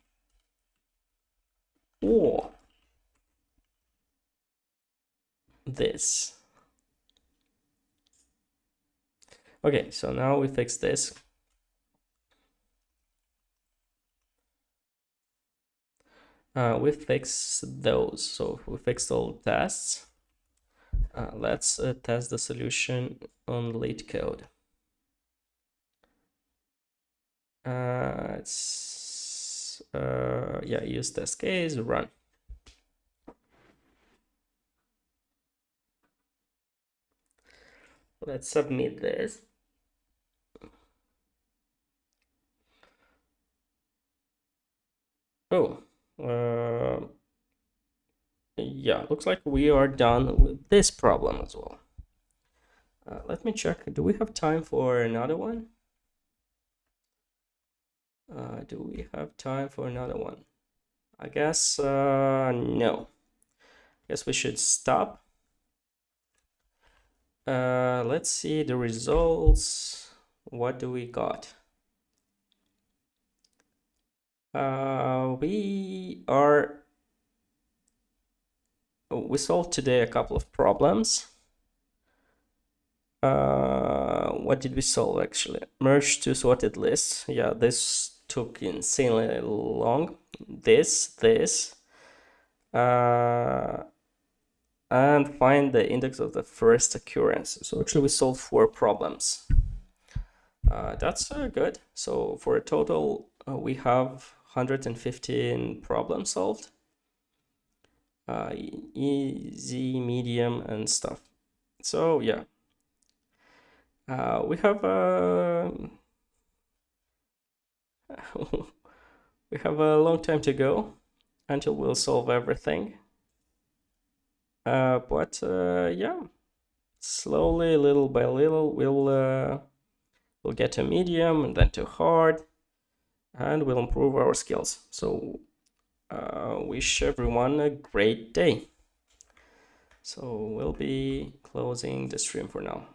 [SPEAKER 1] or this. Okay, so now we fix this. We fix those. So we fixed all tests. Let's test the solution on LeetCode. It's yeah, use test case, run. Let's submit this. Oh, yeah, looks like we are done with this problem as well. Let me check. Do we have time for another one? Do we have time for another one? I guess no. Guess we should stop. Let's see the results. What do we got? We solved today a couple of problems. What did we solve actually? Merge two sorted lists. Yeah, this took insanely long. This, and find the index of the first occurrence. So actually we solved 4 problems. That's good. So for a total, we have 115 problems solved. Easy, medium, and stuff. So yeah, we have we have a long time to go until we'll solve everything. But yeah, slowly, little by little, we'll get to medium and then to hard, and we'll improve our skills. So wish everyone a great day. So we'll be closing the stream for now.